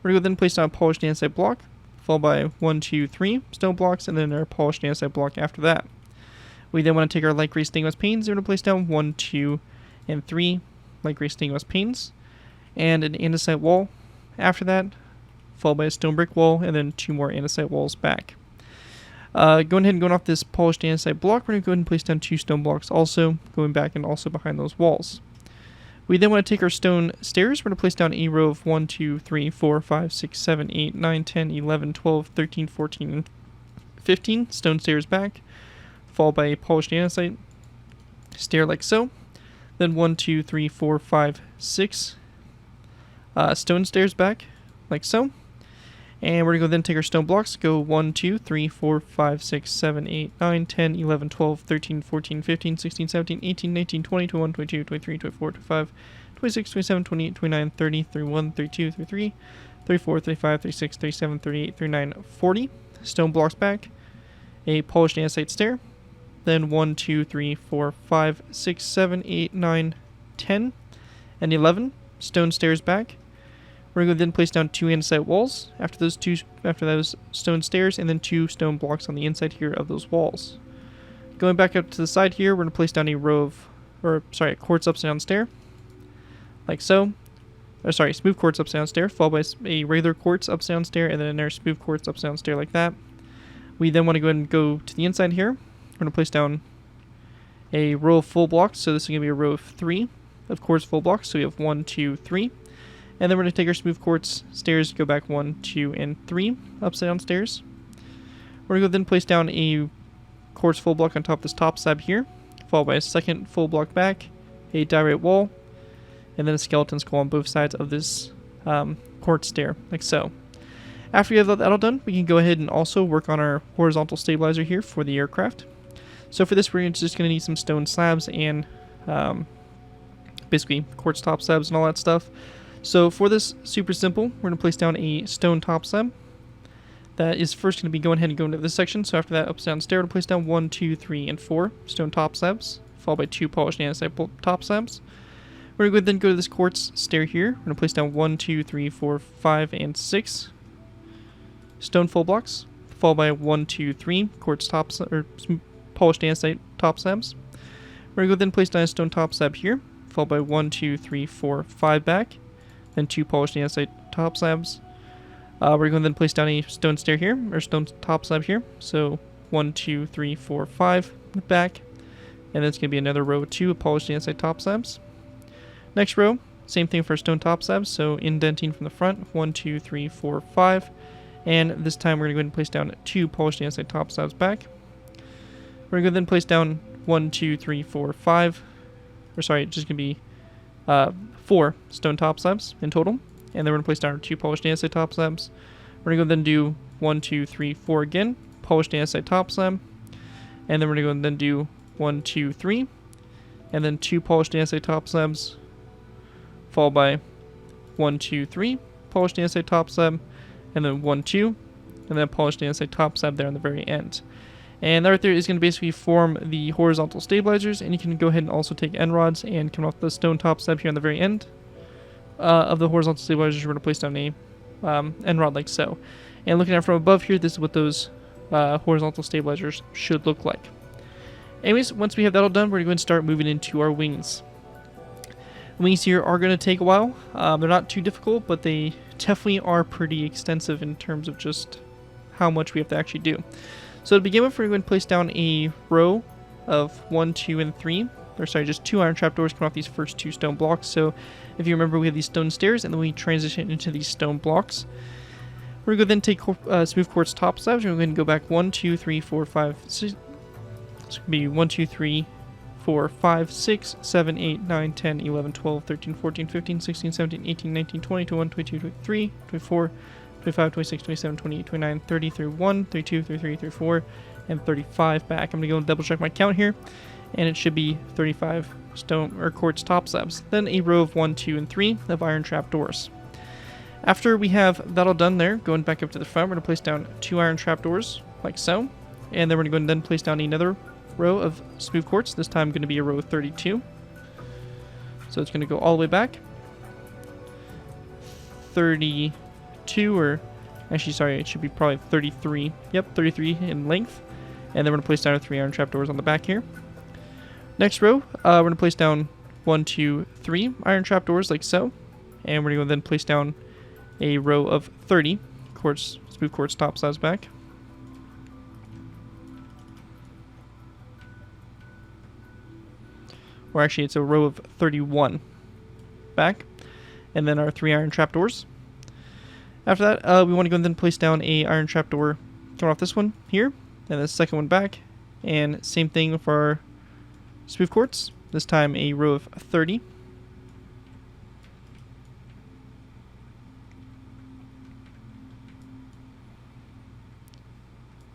We're going to go then place down a polished andesite block, followed by 1, 2, 3 stone blocks, and then our polished andesite block after that. We then want to take our light gray stained glass panes, we're going to place down 1, 2, and 3 light gray stained glass panes, and an andesite wall after that, followed by a stone brick wall, and then 2 more andesite walls back. Going ahead and going off this polished andesite block, we're going to go ahead and place down 2 stone blocks also, going back and also behind those walls. We then want to take our stone stairs. We're going to place down a row of 1, 2, 3, 4, 5, 6, 7, 8, 9, 10, 11, 12, 13, 14, and 15 stone stairs back, followed by a polished andesite stair like so. Then 1, 2, 3, 4, 5, 6 stone stairs back like so. And we're going to go then take our stone blocks, go 1, 2, 3, 4, 5, 6, 7, 8, 9, 10, 11, 12, 13, 14, 15, 16, 17, 18, 19, 20, 21, 22, 23, 24, 25, 26, 27, 28, 29, 30, 31, 32, 33, 34, 35, 36, 37, 38, 39, 40 stone blocks back, a polished andesite stair, then 1, 2, 3, 4, 5, 6, 7, 8, 9, 10, and 11 stone stairs back. We're going to then place down 2 andesite walls after those stone stairs, and then 2 stone blocks on the inside here of those walls. Going back up to the side here, we're going to place down a a quartz upside down stair, like so. Smooth quartz upside down stair, followed by a regular quartz upside down stair, and then another smooth quartz upside down stair like that. We then want to go ahead and go to the inside here. We're going to place down a row of full blocks, so this is going to be a row of 3 of quartz full blocks. So we have 1, 2, 3. And then we're going to take our smooth quartz stairs, go back 1, 2, and 3 upside down stairs. We're going to go then place down a quartz full block on top of this top slab here, followed by a second full block back, a diorite wall, and then a skeleton skull on both sides of this quartz stair, like so. After we have that all done, we can go ahead and also work on our horizontal stabilizer here for the aircraft. So for this, we're just going to need some stone slabs and basically quartz top slabs and all that stuff. So for this, super simple, we're going to place down a stone top slab. That is first going to be going ahead and going into this section. So after that, upside down stair, we'll place down 1, 2, 3, and 4 stone top slabs, followed by 2 polished andesite top slabs. We're going to then go to this quartz stair here. We're going to place down 1, 2, 3, 4, 5, and 6 stone full blocks, followed by 1, 2, 3 quartz polished andesite top slabs. We're going to go then place down a stone top slab here, followed by 1, 2, 3, 4, 5 back, then 2 polished andesite top slabs. We're going to then place down a stone stair here, or stone top slab here. So 1, 2, 3, 4, 5 back, and then it's going to be another row of 2 polished andesite top slabs. Next row, same thing for stone top slabs, so indenting from the front, 1, 2, 3, 4, 5. And this time we're going to go ahead and place down 2 polished andesite top slabs back. We're going to then place down 1, 2, 3, 4, 5. It's just going to be 4 stone top slabs in total. And then we're going to place down our 2 polished andesite top slabs. We're going to go then do 1, 2, 3, 4 again, polished andesite top slab. And then we're going to go and then do 1, 2, 3. And then 2 polished andesite top slabs, followed by 1, 2, 3 polished andesite top slab, and then 1, 2, and then polished andesite top slab there on the very end. And that right there is going to basically form the horizontal stabilizers, and you can go ahead and also take end rods and come off the stone top slab here on the very end of the horizontal stabilizers. We're going to place down a end rod like so. And looking at it from above here, this is what those horizontal stabilizers should look like. Anyways, once we have that all done, we're going to go and start moving into our wings. The wings here are going to take a while. They're not too difficult, but they definitely are pretty extensive in terms of just how much we have to actually do. So to begin with, we're going to place down a row of 1, 2, and 3. Just 2 iron trapdoors coming off these first 2 stone blocks. So if you remember, we have these stone stairs, and then we transition into these stone blocks. We're going to then take smooth quartz top slabs. We're going to go back 1, 2, 3, 4, 5, 6. It's going to be 1, 2, 3, 4, 5, 6, 7, 8, 9, 10, 11, 12, 13, 14, 15, 16, 17, 18, 19, 20, 21, 22, 23, 24, 25, 26, 27, 28, 29, 30, 31, 32, 33, 34, and 35 back. I'm going to go and double check my count here, and it should be 35 stone or quartz top slabs. Then a row of 1, 2, and 3 of iron trap doors. After we have that all done there, going back up to the front, we're going to place down 2 iron trap doors like so, and then we're going to go and then place down another row of smooth quartz. This time going to be a row of 32. So it's going to go all the way back. 32, or actually, sorry, it should be probably 33. Yep, 33 in length. And then we're going to place down our 3 iron trapdoors on the back here. Next row, we're going to place down 1, 2, 3 iron trapdoors like so. And we're going to then place down a row of 30 smooth quartz top slabs back. or actually it's a row of 31 back, and then our 3 iron trapdoors. After that, we want to go and then place down a iron trapdoor coming off this one here, and the second one back, and same thing for our smooth quartz, this time a row of 30.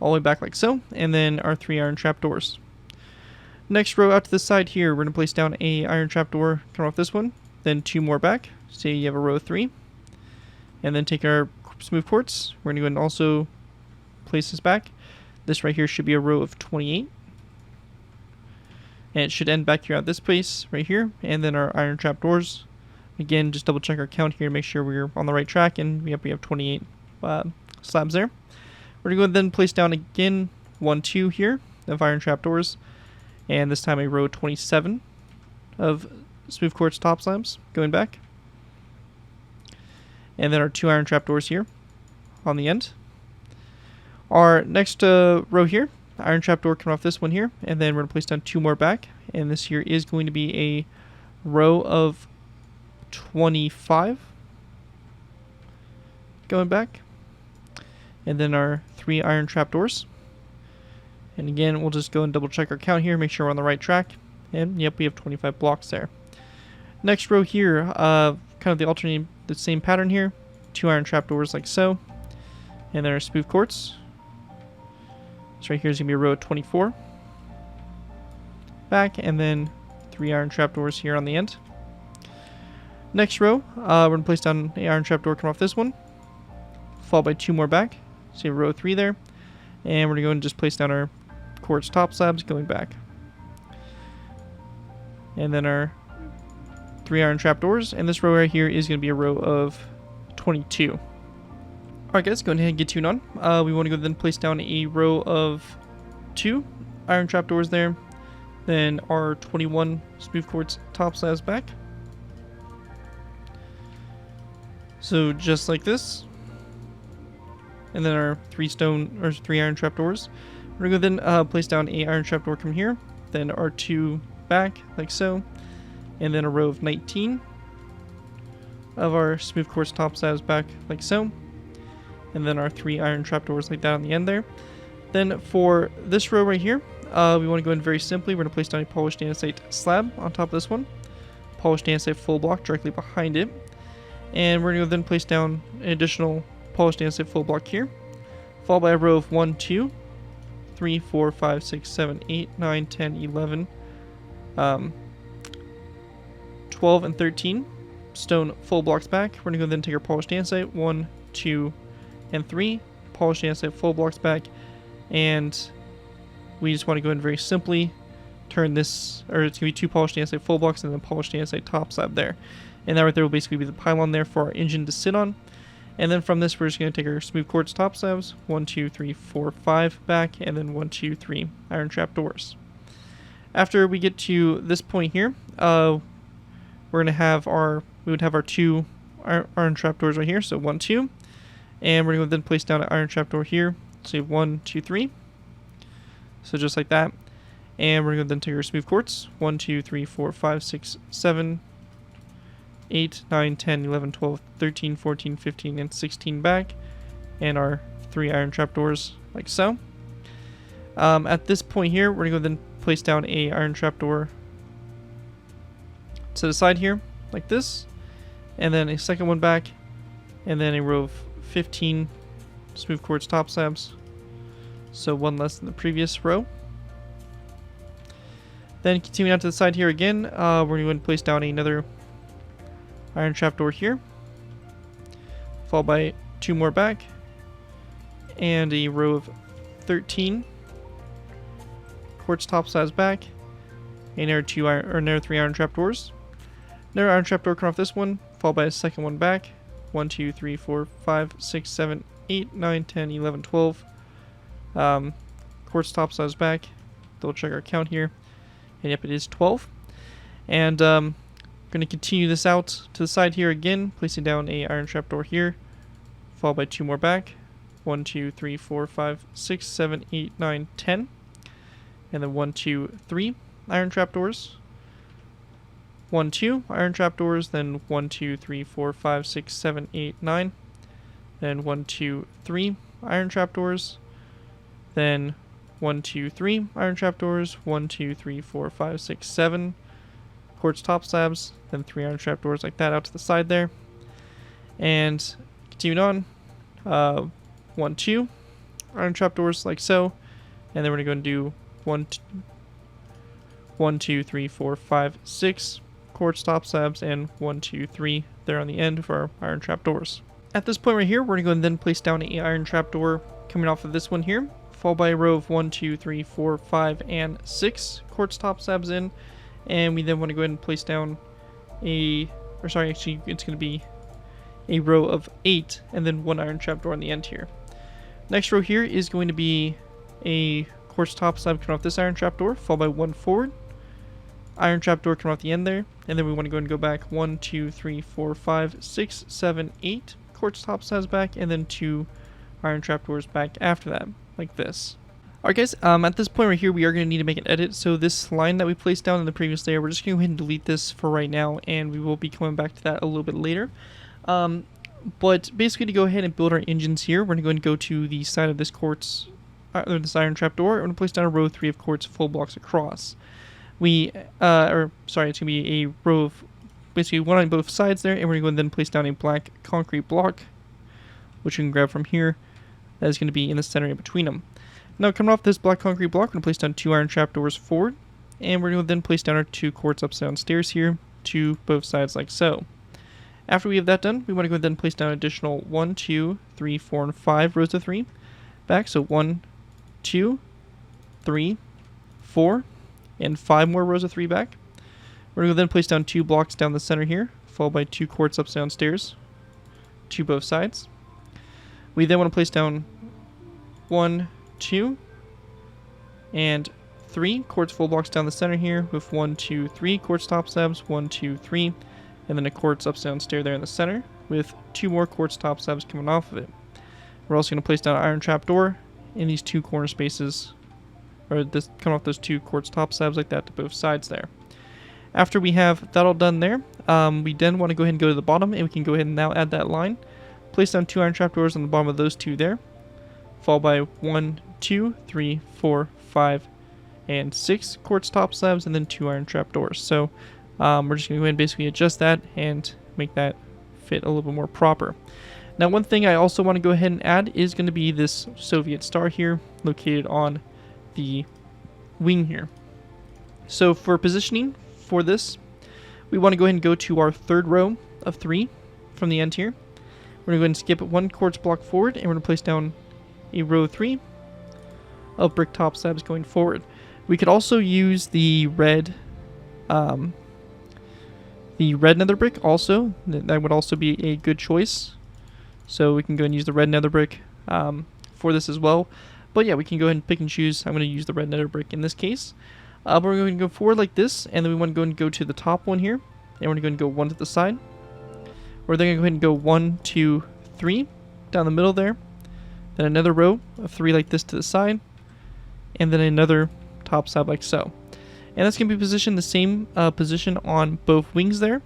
All the way back like so, and then our 3 iron trapdoors. Next row out to the side here, we're going to place down a iron trapdoor coming off this one, then 2 more back, so you have a row of 3, and then take our smooth quartz, we're going to go and also place this back. This right here should be a row of 28, and it should end back here at this place right here, and then our iron trapdoors. Again, just double check our count here to make sure we're on the right track, and we have 28 slabs there. We're going to go and then place down again 1, 2 here of iron trapdoors, and this time a row 27 of smooth quartz top slabs going back. And then our 2 iron trapdoors here on the end. Our next row here, iron trapdoor coming off this one here, and then we're going to place down 2 more back, and this here is going to be a row of 25 going back. And then our 3 iron trapdoors. And again, we'll just go and double check our count here, make sure we're on the right track. And yep, we have 25 blocks there. Next row here, kind of the same pattern here. 2 iron trapdoors like so. And then our smooth quartz. So right here is going to be a row of 24. Back, and then 3 iron trapdoors here on the end. Next row, we're going to place down an iron trapdoor coming off this one. Followed by 2 more back. So you have row 3 there. And we're going to go and just place down our quartz top slabs going back. And then our 3 iron trapdoors. And this row right here is going to be a row of 22. Alright guys, go ahead and get tuned on. We want to go then place down a row of 2 iron trapdoors there. Then our 21 smooth quartz top slabs back. So just like this. And then our 3 iron trapdoors. We're going to then place down a iron trapdoor from here. Then our 2 back, like so. And then a row of 19 of our smooth quartz top slabs back, like so. And then our 3 iron trapdoors like that on the end there. Then for this row right here, we want to go in very simply. We're going to place down a polished andesite slab on top of this one. Polished andesite full block directly behind it. And we're going to then place down an additional polished andesite full block here, followed by a row of 1, 2, 3, 4, 5, 6, 7, 8, 9, 10, 11, 12, and 13 stone full blocks back. We're going to go then take our polished andesite, 1, 2, and 3, polished andesite full blocks back, and we just want to go in very simply turn this, or it's going to be 2 polished andesite full blocks and then polished andesite top slab there. And that right there will basically be the pylon there for our engine to sit on. And then from this, we're just going to take our smooth quartz top slabs, 1, 2, 3, 4, 5 back, and then 1, 2, 3 iron trapdoors. After we get to this point here, we're going to have we would have our 2 iron trapdoors right here, so 1, 2. And we're going to then place down an iron trapdoor here, so 1, 2, 3. So just like that. And we're going to then take our smooth quartz, 1, 2, 3, 4, 5, 6, 7, 8, 9, 10, 11, 12, 13, 14, 15, and 16 back, and our 3 iron trapdoors like so. At this point here, we're going to go then place down a iron trapdoor to the side here, like this, and then a second one back, and then a row of 15 smooth quartz top slabs, so 1 less than the previous row. Then continuing out to the side here again, we're going to place down another iron trapdoor here, followed by 2 more back, and a row of 13 quartz top slabs back, and another 3 iron trapdoors. Another iron trapdoor coming off this one, followed by a second one back, 1, 2, 3, 4, 5, 6, 7, 8, 9, 10, 11, 12 quartz top slabs back. Double check our count here, and yep, it is 12. And going to continue this out to the side here again, placing down a iron trapdoor here, followed by 2 more back, 1, 2, 3, 4, 5, 6, 7, 8, 9, 10, and then 1, 2, 3 iron trapdoors, 1, 2 iron trapdoors, then 1, 2, 3, 4, 5, 6, 7, 8, 9, then 1, 2, 3 iron trapdoors, then 1, 2, 3 iron trapdoors, 1, 2, 3, 4, 5, 6, 7 quartz top slabs, then 3 iron trapdoors like that out to the side there. And continuing on, 1, 2 iron trapdoors like so, and then we're going to go and do 1, 2, 3, 4, 5, 6 quartz top slabs, and 1, 2, 3 there on the end of our iron trapdoors. At this point right here, we're going to go and then place down an iron trapdoor coming off of this one here, followed by a row of 1, 2, 3, 4, 5, and 6 quartz top slabs in, and we then want to go ahead and place down it's going to be a row of 8, and then 1 iron trapdoor on the end here. Next row here is going to be a quartz top slab coming off this iron trapdoor, followed by 1 forward, iron trapdoor coming off the end there, and then we want to go and go back 1, 2, 3, 4, 5, 6, 7, 8 quartz top slabs back, and then 2 iron trapdoors back after that, like this. Alright guys, at this point right here, we are going to need to make an edit. So this line that we placed down in the previous layer, we're just going to go ahead and delete this for right now, and we will be coming back to that a little bit later. But basically, to go ahead and build our engines here, we're going to go and go to the side of this quartz, or this iron trapdoor. We're going to place down a row 3 of quartz full blocks across. It's going to be a row of basically 1 on both sides there, and we're going to go and then place down a black concrete block, which you can grab from here. That is going to be in the center in between them. Now, coming off this black concrete block, we're going to place down 2 iron trapdoors forward, and we're going to then place down our 2 quartz upside down stairs here to both sides like so. After we have that done, we want to go ahead and place down additional 1, 2, 3, 4, and 5 rows of 3 back. So 1, 2, 3, 4, and 5 more rows of 3 back. We're going to then place down 2 blocks down the center here, followed by 2 quartz upside down stairs to both sides. We then want to place down 1, 2, and 3 quartz full blocks down the center here with 1, 2, 3 quartz top slabs, 1, 2, 3, and then a quartz upside down stair there in the center with 2 more quartz top slabs coming off of it. We're also going to place down an iron trapdoor in these 2 corner spaces, or this coming off those 2 quartz top slabs like that to both sides there. After we have that all done there, we then want to go ahead and go to the bottom, and we can go ahead and now add that line. Place down 2 iron trapdoors on the bottom of those 2 there, followed by 1, 2, 3, 4, 5, and 6 quartz top slabs, and then 2 iron trapdoors. So we're just going to go ahead and basically adjust that and make that fit a little bit more proper. Now, one thing I also want to go ahead and add is going to be this Soviet star here located on the wing here. So for positioning for this, we want to go ahead and go to our 3rd row of 3 from the end here. We're going to go ahead and skip 1 quartz block forward, and we're going to place down a row 3 of brick top slabs going forward. We could also use the red nether brick also. That would also be a good choice. So we can go and use the red nether brick for this as well. But yeah, we can go ahead and pick and choose. I'm going to use the red nether brick in this case. But we're going to go forward like this, and then we want to go and go to the top one here, and we're going to go 1 to the side. We're then going to go ahead and go 1, 2, 3 down the middle there. Then another row of 3 like this to the side, and then another top slab like so. And that's going to be positioned the same position on both wings there,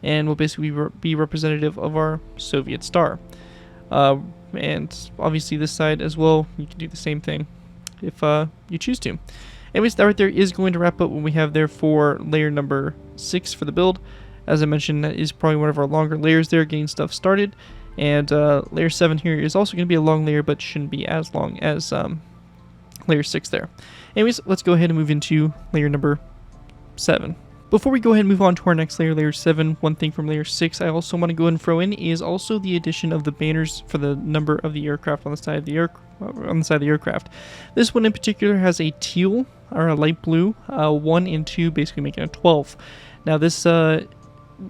and will basically be representative of our Soviet star. And obviously this side as well, you can do the same thing if you choose to. Anyways, that right there is going to wrap up what we have there for layer number 6 for the build. As I mentioned, that is probably one of our longer layers there, getting stuff started. And layer 7 here is also going to be a long layer, but shouldn't be as long as layer 6 there. Anyways, let's go ahead and move into layer number 7. Before we go ahead and move on to our next layer, layer 7, one thing from layer 6 I also want to go ahead and throw in is also the addition of the banners for the number of the aircraft on the side of the aircraft. This one in particular has a teal or a light blue 1 and 2, basically making a 12. Now this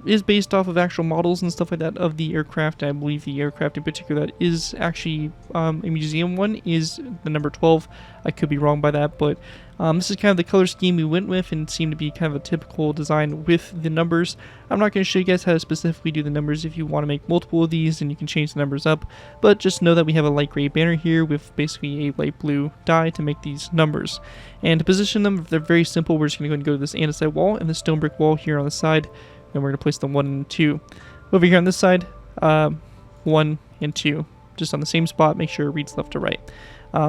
is based off of actual models and stuff like that of the aircraft. I believe the aircraft in particular that is actually a museum one is the number 12. I could be wrong by that, but this is kind of the color scheme we went with and seemed to be kind of a typical design with the numbers. I'm not going to show you guys how to specifically do the numbers. If you want to make multiple of these, and you can change the numbers up, but just know that we have a light gray banner here with basically a light blue die to make these numbers. And to position them, they're very simple. We're just going to go and go to this andesite wall and the stone brick wall here on the side, and we're going to place the 1 and 2. Over here on this side, 1 and 2, just on the same spot. Make sure it reads left to right.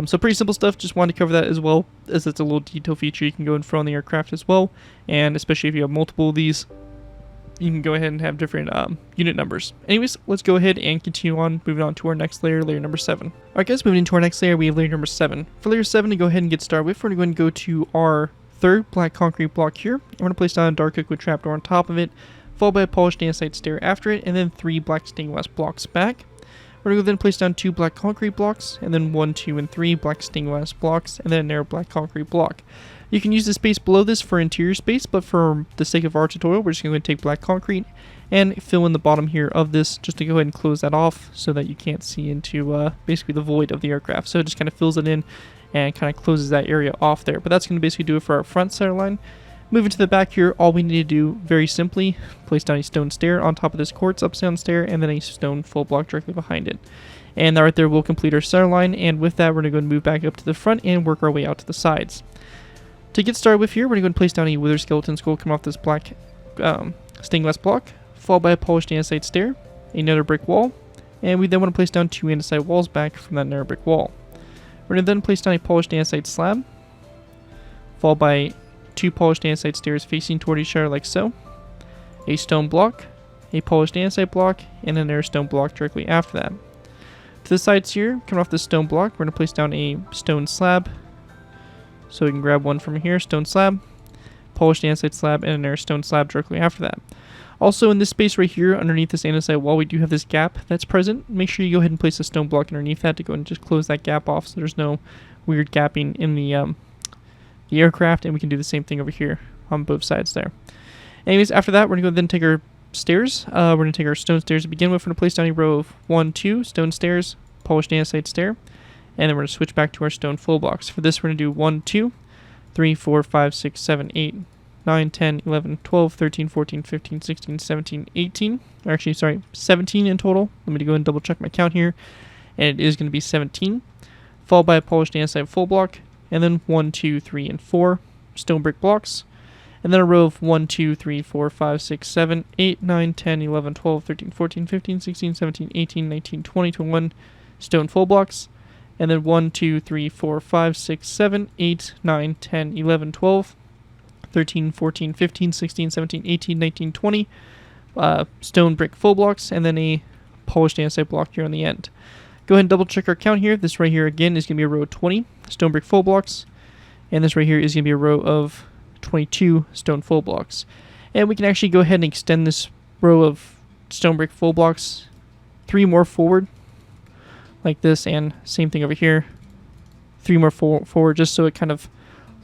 So pretty simple stuff. Just wanted to cover that as well, as it's a little detail feature you can go and throw on the aircraft as well. And especially if you have multiple of these, you can go ahead and have different unit numbers. Anyways, let's go ahead and continue on, moving on to our next layer, layer number 7. Alright guys, moving into our next layer, we have layer number 7. For layer 7 to go ahead and get started with, we're going to go to our third black concrete block here. I'm going to place down a dark oak with trapdoor on top of it, followed by a polished andesite stair after it, and then 3 black stained glass blocks back. We're going to then place down 2 black concrete blocks, and then 1, 2, and 3 black stained glass blocks, and then a narrow black concrete block. You can use the space below this for interior space, but for the sake of our tutorial, we're just going to take black concrete and fill in the bottom here of this, just to go ahead and close that off so that you can't see into basically the void of the aircraft. So it just kind of fills it in and kind of closes that area off there. But that's going to basically do it for our front center line. Moving to the back here, all we need to do very simply, place down a stone stair on top of this quartz upstairs stair, and then a stone full block directly behind it. And that right there will complete our center line, and with that we're going to go and move back up to the front and work our way out to the sides. To get started with here, we're going to go and place down a wither skeleton skull coming off this black stained glass block, followed by a polished andesite stair, another brick wall, and we then want to place down 2 andesite walls back from that narrow brick wall. We're going to then place down a polished andesite slab, followed by 2 polished andesite stairs facing toward each other like so, a stone block, a polished andesite block, and another stone block directly after that. To the sides here, coming off this stone block, we're going to place down a stone slab, so we can grab one from here, stone slab, polished andesite slab, and another stone slab directly after that. Also in this space right here, underneath this andesite wall, we do have this gap that's present. Make sure you go ahead and place a stone block underneath that to go and just close that gap off so there's no weird gapping in the aircraft, and we can do the same thing over here on both sides there. Anyways, after that, we're going to go then take our stairs. We're going to take our stone stairs to begin with. We're going to place down a row of 1, 2 stone stairs, polished andesite stair, and then we're going to switch back to our stone full blocks. For this, we're going to do 1, 2, 3, 4, 5, 6, 7, 8, 9, 10, 11, 12, 13, 14, 15, 16, 17, 18. Or actually, sorry, 17 in total. Let me go and double check my count here. And it is going to be 17. Followed by a polished andesite full block. And then 1, 2, 3, and 4 stone brick blocks. And then a row of 1, 2, 3, 4, 5, 6, 7, 8, 9, 10, 11, 12, 13, 14, 15, 16, 17, 18, 19, 20, 21 stone full blocks. And then 1, 2, 3, 4, 5, 6, 7, 8, 9, 10, 11, 12, 13, 14, 15, 16, 17, 18, 19, 20 stone brick full blocks, and then a polished andesite block here on the end. Go ahead and double check our count here. This right here again is going to be a row of 20 stone brick full blocks, and this right here is going to be a row of 22 stone full blocks. And we can actually go ahead and extend this row of stone brick full blocks 3 more forward like this, and same thing over here, 3 more forward, just so it kind of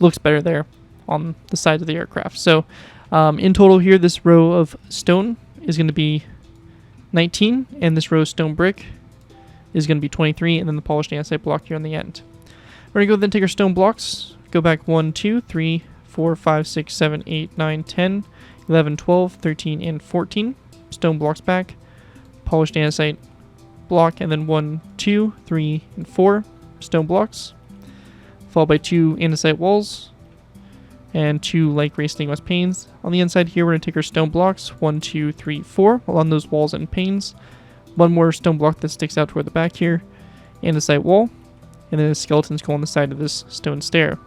looks better there on the sides of the aircraft. So in total here, this row of stone is going to be 19, and this row of stone brick is going to be 23, and then the polished andesite block here on the end. We're going to go then take our stone blocks, go back 1, 2, 3, 4, 5, 6, 7, 8, 9, 10, 11, 12, 13, and 14 stone blocks back, polished andesite block, and then 1, 2, 3, and 4 stone blocks, followed by 2 andesite walls, and 2 light gray stained glass panes. On the inside here, we're going to take our stone blocks, 1, 2, 3, 4, along those walls and panes. 1 more stone block that sticks out toward the back here, andesite wall, and then a skeleton skull on the side of this stone stair.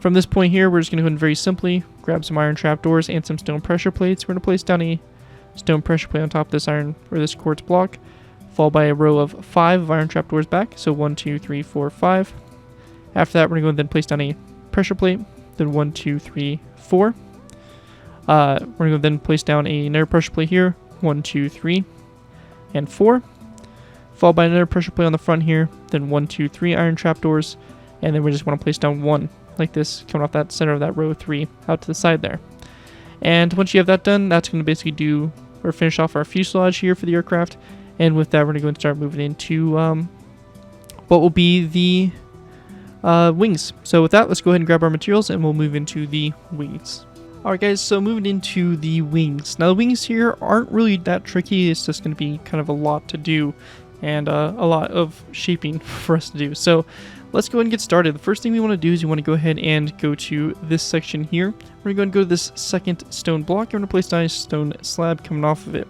From this point here, we're just going to go ahead and very simply grab some iron trapdoors and some stone pressure plates. We're going to place down a stone pressure plate on top of this iron, or this quartz block, followed by a row of 5 of iron trapdoors back, so 1, 2, 3, 4, 5. After that, we're going to go and then place down a pressure plate, then 1, 2, 3, 4. We're going to then place down another pressure plate here, 1, 2, 3, and 4. Followed by another pressure plate on the front here, then 1, 2, 3 iron trapdoors, and then we just want to place down 1 like this, coming off that center of that row 3 out to the side there. And once you have that done, that's going to basically do or finish off our fuselage here for the aircraft. And with that, we're going to go and start moving into what will be the wings. So with that, let's go ahead and grab our materials and we'll move into the wings. Alright guys, so moving into the wings. Now the wings here aren't really that tricky, it's just going to be kind of a lot to do and a lot of shaping for us to do. So let's go ahead and get started. The first thing we want to do is you want to go ahead and go to this section here. We're going to go to this second stone block. I'm going to place down a stone slab coming off of it.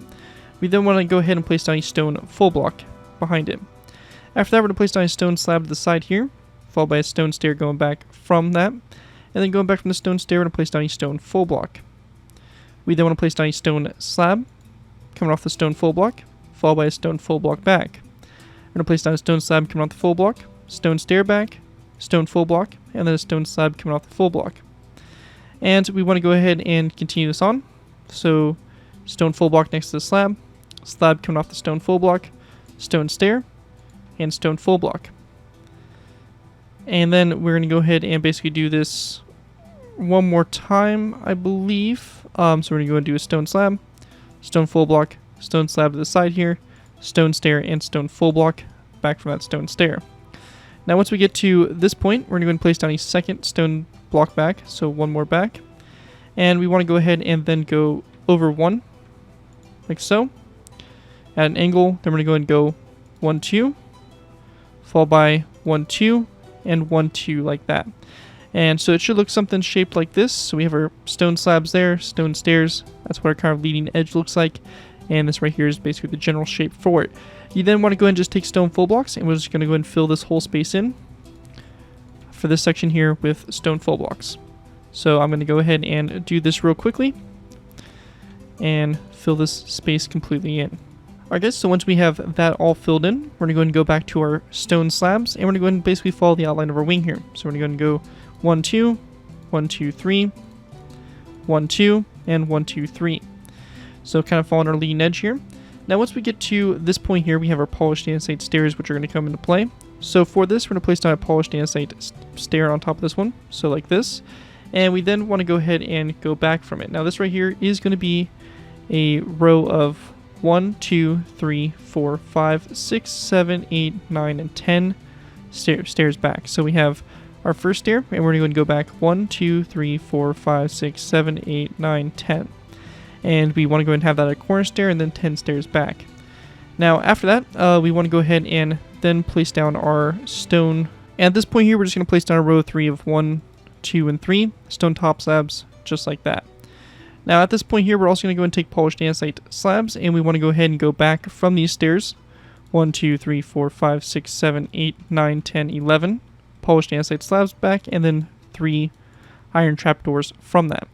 We then want to go ahead and place down a stone full block behind it. After that, we're going to place down a stone slab to the side here, followed by a stone stair going back from that. And then going back from the stone stair, we're going to place down a stone full block. We then want to place down a stone slab coming off the stone full block, followed by a stone full block back. We're going to place down a stone slab coming off the full block, stone stair back, stone full block, and then a stone slab coming off the full block. And we want to go ahead and continue this on. So stone full block next to the slab, slab coming off the stone full block, stone stair, and stone full block. And then we're going to go ahead and basically do this one more time, I believe. So we're going to go and do a stone slab, stone full block, stone slab to the side here, stone stair, and stone full block back from that stone stair. Now once we get to this point, we're going to go and place down a second stone block back, so one more back. And we want to go ahead and then go over one, like so, at an angle. Then we're going to go and go 1, 2, followed by 1, 2, and 1, 2 like that. And so it should look something shaped like this. So we have our stone slabs there, stone stairs. That's what our kind of leading edge looks like. And this right here is basically the general shape for it. You then want to go ahead and just take stone full blocks, and we're just going to go ahead and fill this whole space in for this section here with stone full blocks. So I'm going to go ahead and do this real quickly and fill this space completely in. Alright guys, so once we have that all filled in, we're going to go ahead and go back to our stone slabs, and we're going to go ahead and basically follow the outline of our wing here. So we're going to go ahead and go 1, 2, 1, 2, 3, 1, 2, and 1, 2, 3. So kind of following our leading edge here. Now once we get to this point here, we have our polished andesite stairs, which are going to come into play. So for this, we're going to place down a polished andesite stair on top of this one, so like this. And we then want to go ahead and go back from it. Now this right here is going to be a row of 1, 2, 3, 4, 5, 6, 7, 8, 9, and 10 stairs back. So we have our first stair, and we're going to go back 1, 2, 3, 4, 5, 6, 7, 8, 9, 10. And we want to go ahead and have that a corner stair and then 10 stairs back. Now after that, we want to go ahead and then place down our stone. And at this point here, we're just going to place down a row of 3 of 1, 2, and 3 stone top slabs, just like that. Now at this point here, we're also going to go and take polished andesite slabs, and we want to go ahead and go back from these stairs 1, 2, 3, 4, 5, 6, 7, 8, 9, 10, 11 polished andesite slabs back, and then 3 iron trapdoors from that.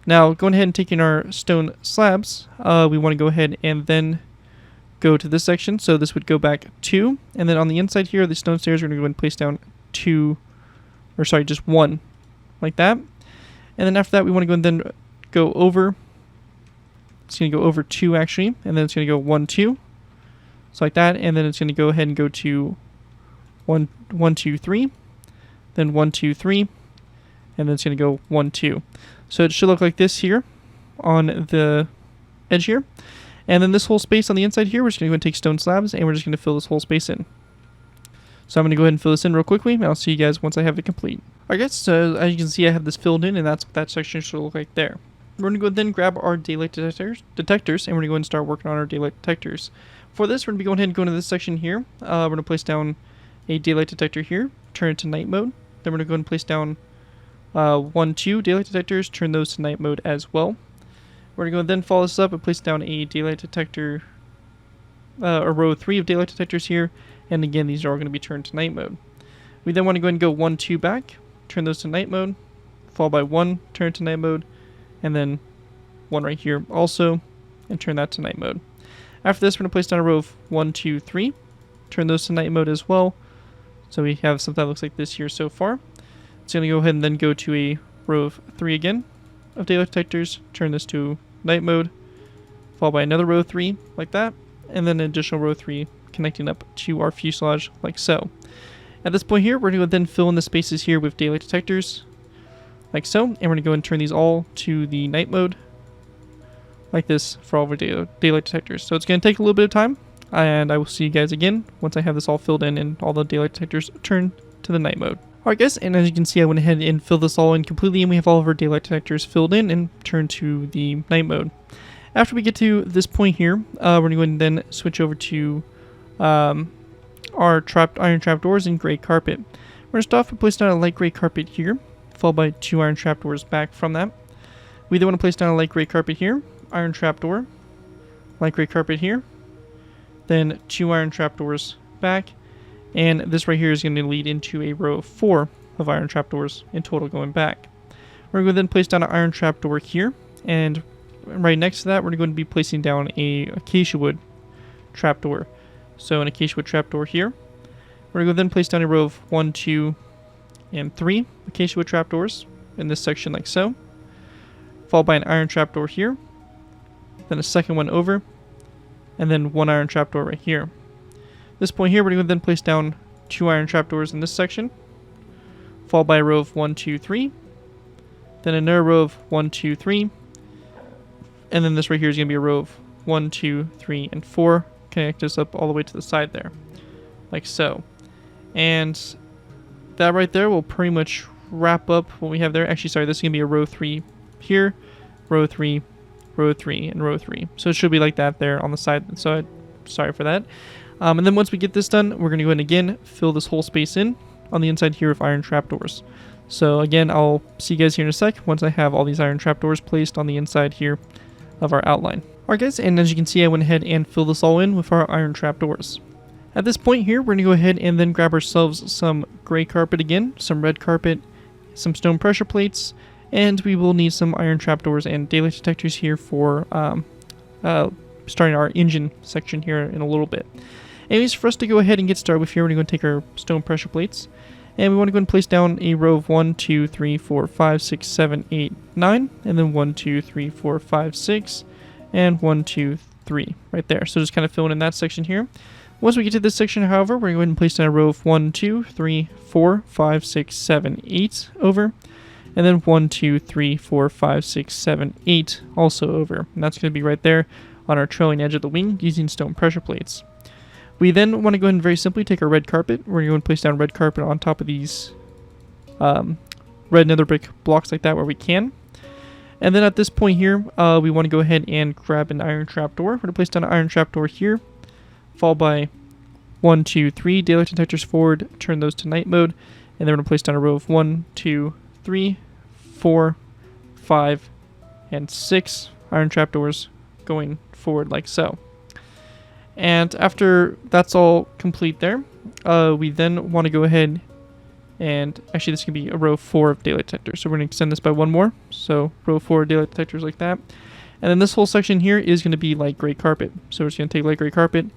Now going ahead and taking our stone slabs, we want to go ahead and then go to this section. So this would go back 2, and then on the inside here, the stone stairs, we're going to go ahead and place down 2, or sorry, just 1, like that. And then after that, we want to go and then go over. It's going to go over 2 actually, and then it's going to go 1, 2, so like that. And then it's going to go ahead and go to 1, 1, 2, 3, then 1, 2, 3, and then it's going to go 1, 2. So it should look like this here on the edge here. And then this whole space on the inside here, we're just going to go and take stone slabs, and we're just going to fill this whole space in. So I'm going to go ahead and fill this in real quickly, and I'll see you guys once I have it complete. Alright guys, so as you can see, I have this filled in, and that's what that section should look like there. We're going to go then grab our daylight detectors, and we're going to go and start working on our daylight detectors. For this, we're going to be going ahead and going to this section here. We're going to place down a daylight detector here, turn it to night mode. Then we're going to go and place down 1, 2 daylight detectors, turn those to night mode as well. We're going to go and then follow this up and place down a daylight detector, a row 3 of daylight detectors here, and again these are all going to be turned to night mode. We then want to go ahead and go 1, 2 back, turn those to night mode, followed by 1, turn it to night mode, and then 1 right here also, and turn that to night mode. After this, we're going to place down a row of 1, 2, 3, turn those to night mode as well. So we have something that looks like this here so far. It's going to go ahead and then go to a row of 3 again of daylight detectors, turn this to night mode, followed by another row of 3 like that, and then an additional row of 3 connecting up to our fuselage like so. At this point here, we're going to then fill in the spaces here with daylight detectors. like so. And we're going to go and turn these all to the night mode, like this, for all of our daylight detectors. So it's going to take a little bit of time, and I will see you guys again once I have this all filled in and all the daylight detectors turned to the night mode. Alright guys, and as you can see, I went ahead and filled this all in completely, and we have all of our daylight detectors filled in and turned to the night mode. After we get to this point here, we're going to go ahead and then switch over to our iron trapdoors and gray carpet. We're going to start off by placing down a light gray carpet here, followed by 2 iron trapdoors back from that. We then want to place down a light gray carpet here, iron trapdoor, light gray carpet here, then 2 iron trapdoors back, and this right here is going to lead into a row of 4 of iron trapdoors in total going back. We're going to then place down an iron trapdoor here, and right next to that we're going to be placing down a acacia wood trapdoor. So an acacia wood trapdoor here. We're going to then place down a row of 1, 2, and 3 acacia wood trapdoors in this section like so, followed by an iron trapdoor here, then a second one over, and then 1 iron trapdoor right here. This point here, we're going to then place down 2 iron trapdoors in this section, followed by a row of 1, 2, 3, then another row of 1, 2, 3, and then this right here is going to be a row of 1, 2, 3, and 4. Connect this up all the way to the side there, like so. And that right there will pretty much wrap up what we have there. Actually, sorry, this is going to be a row 3 here, row 3, row 3, and row 3. So it should be like that there on the side. So sorry for that. And then once we get this done, we're going to go ahead and again fill this whole space in on the inside here with iron trapdoors. So again, I'll see you guys here in a sec once I have all these iron trapdoors placed on the inside here of our outline. Alright guys, and as you can see, I went ahead and filled this all in with our iron trapdoors. At this point here, we're going to go ahead and then grab ourselves some gray carpet again, some red carpet, some stone pressure plates, and we will need some iron trapdoors and daylight detectors here for starting our engine section here in a little bit. Anyways, for us to go ahead and get started with here, we're going to take our stone pressure plates, and we want to go and place down a row of 1, 2, 3, 4, 5, 6, 7, 8, 9, and then 1, 2, 3, 4, 5, 6, and 1, 2, 3 right there. So just kind of filling in that section here. Once we get to this section, however, we're going to go ahead and place down a row of 1, 2, 3, 4, 5, 6, 7, 8 over, and then 1, 2, 3, 4, 5, 6, 7, 8 also over. And that's going to be right there on our trailing edge of the wing using stone pressure plates. We then want to go ahead and very simply take our red carpet. We're going to go and place down red carpet on top of these red nether brick blocks like that where we can. And then at this point here, we want to go ahead and grab an iron trapdoor. We're going to place down an iron trapdoor here, followed by 1, 2, 3 daylight detectors forward, turn those to night mode, and then we're going to place down a row of 1, 2, 3, 4, 5, and 6 iron trapdoors going forward like so. And after that's all complete there, we then want to go ahead and actually this could be a row 4 of daylight detectors. So we're going to extend this by 1 more. So row 4 daylight detectors like that. And then this whole section here is going to be light gray carpet. So we're just going to take light gray carpet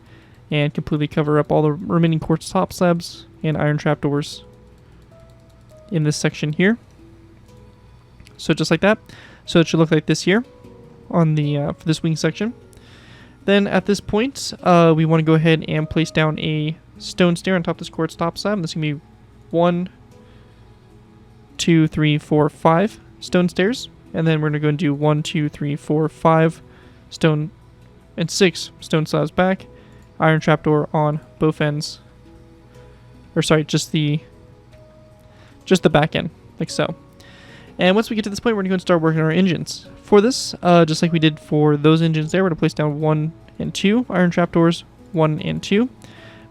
and completely cover up all the remaining quartz top slabs and iron trapdoors in this section here. So just like that. So it should look like this here on the for this wing section. Then at this point, we want to go ahead and place down a stone stair on top of this quartz top slab. This is going to be 1, 2, 3, 4, 5 stone stairs. And then we're going to go and do 1, 2, 3, 4, 5 stone and 6 stone slabs back. Iron trapdoor on both ends. Or sorry, just the back end, like so. And once we get to this point, we're going to go and start working on our engines. For this, just like we did for those engines there, we're going to place down 1 and 2 iron trapdoors, 1 and 2.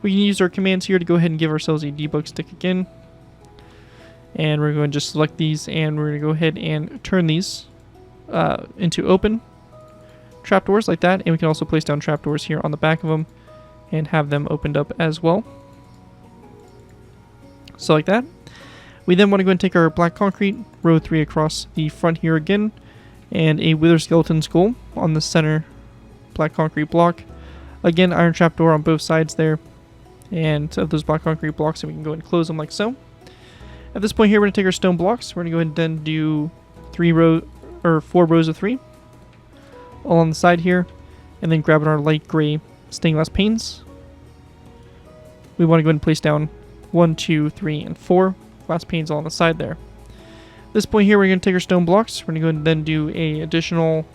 We can use our commands here to go ahead and give ourselves a debug stick again. And we're going to just select these, and we're going to go ahead and turn these into open trapdoors like that. And we can also place down trapdoors here on the back of them and have them opened up as well. So like that. We then want to go and take our black concrete, row 3 across the front here again, and a wither skeleton skull on the center black concrete block. Again, iron trapdoor on both sides there, and of those black concrete blocks, and we can go and close them like so. At this point here, we're going to take our stone blocks. We're going to go ahead and then do 4 rows of 3 all on the side here, and then grab our light gray stained glass panes. We want to go ahead and place down 1, 2, 3, and 4 glass panes all on the side there. This point here, we're going to take our stone blocks. We're going to go and then do a additional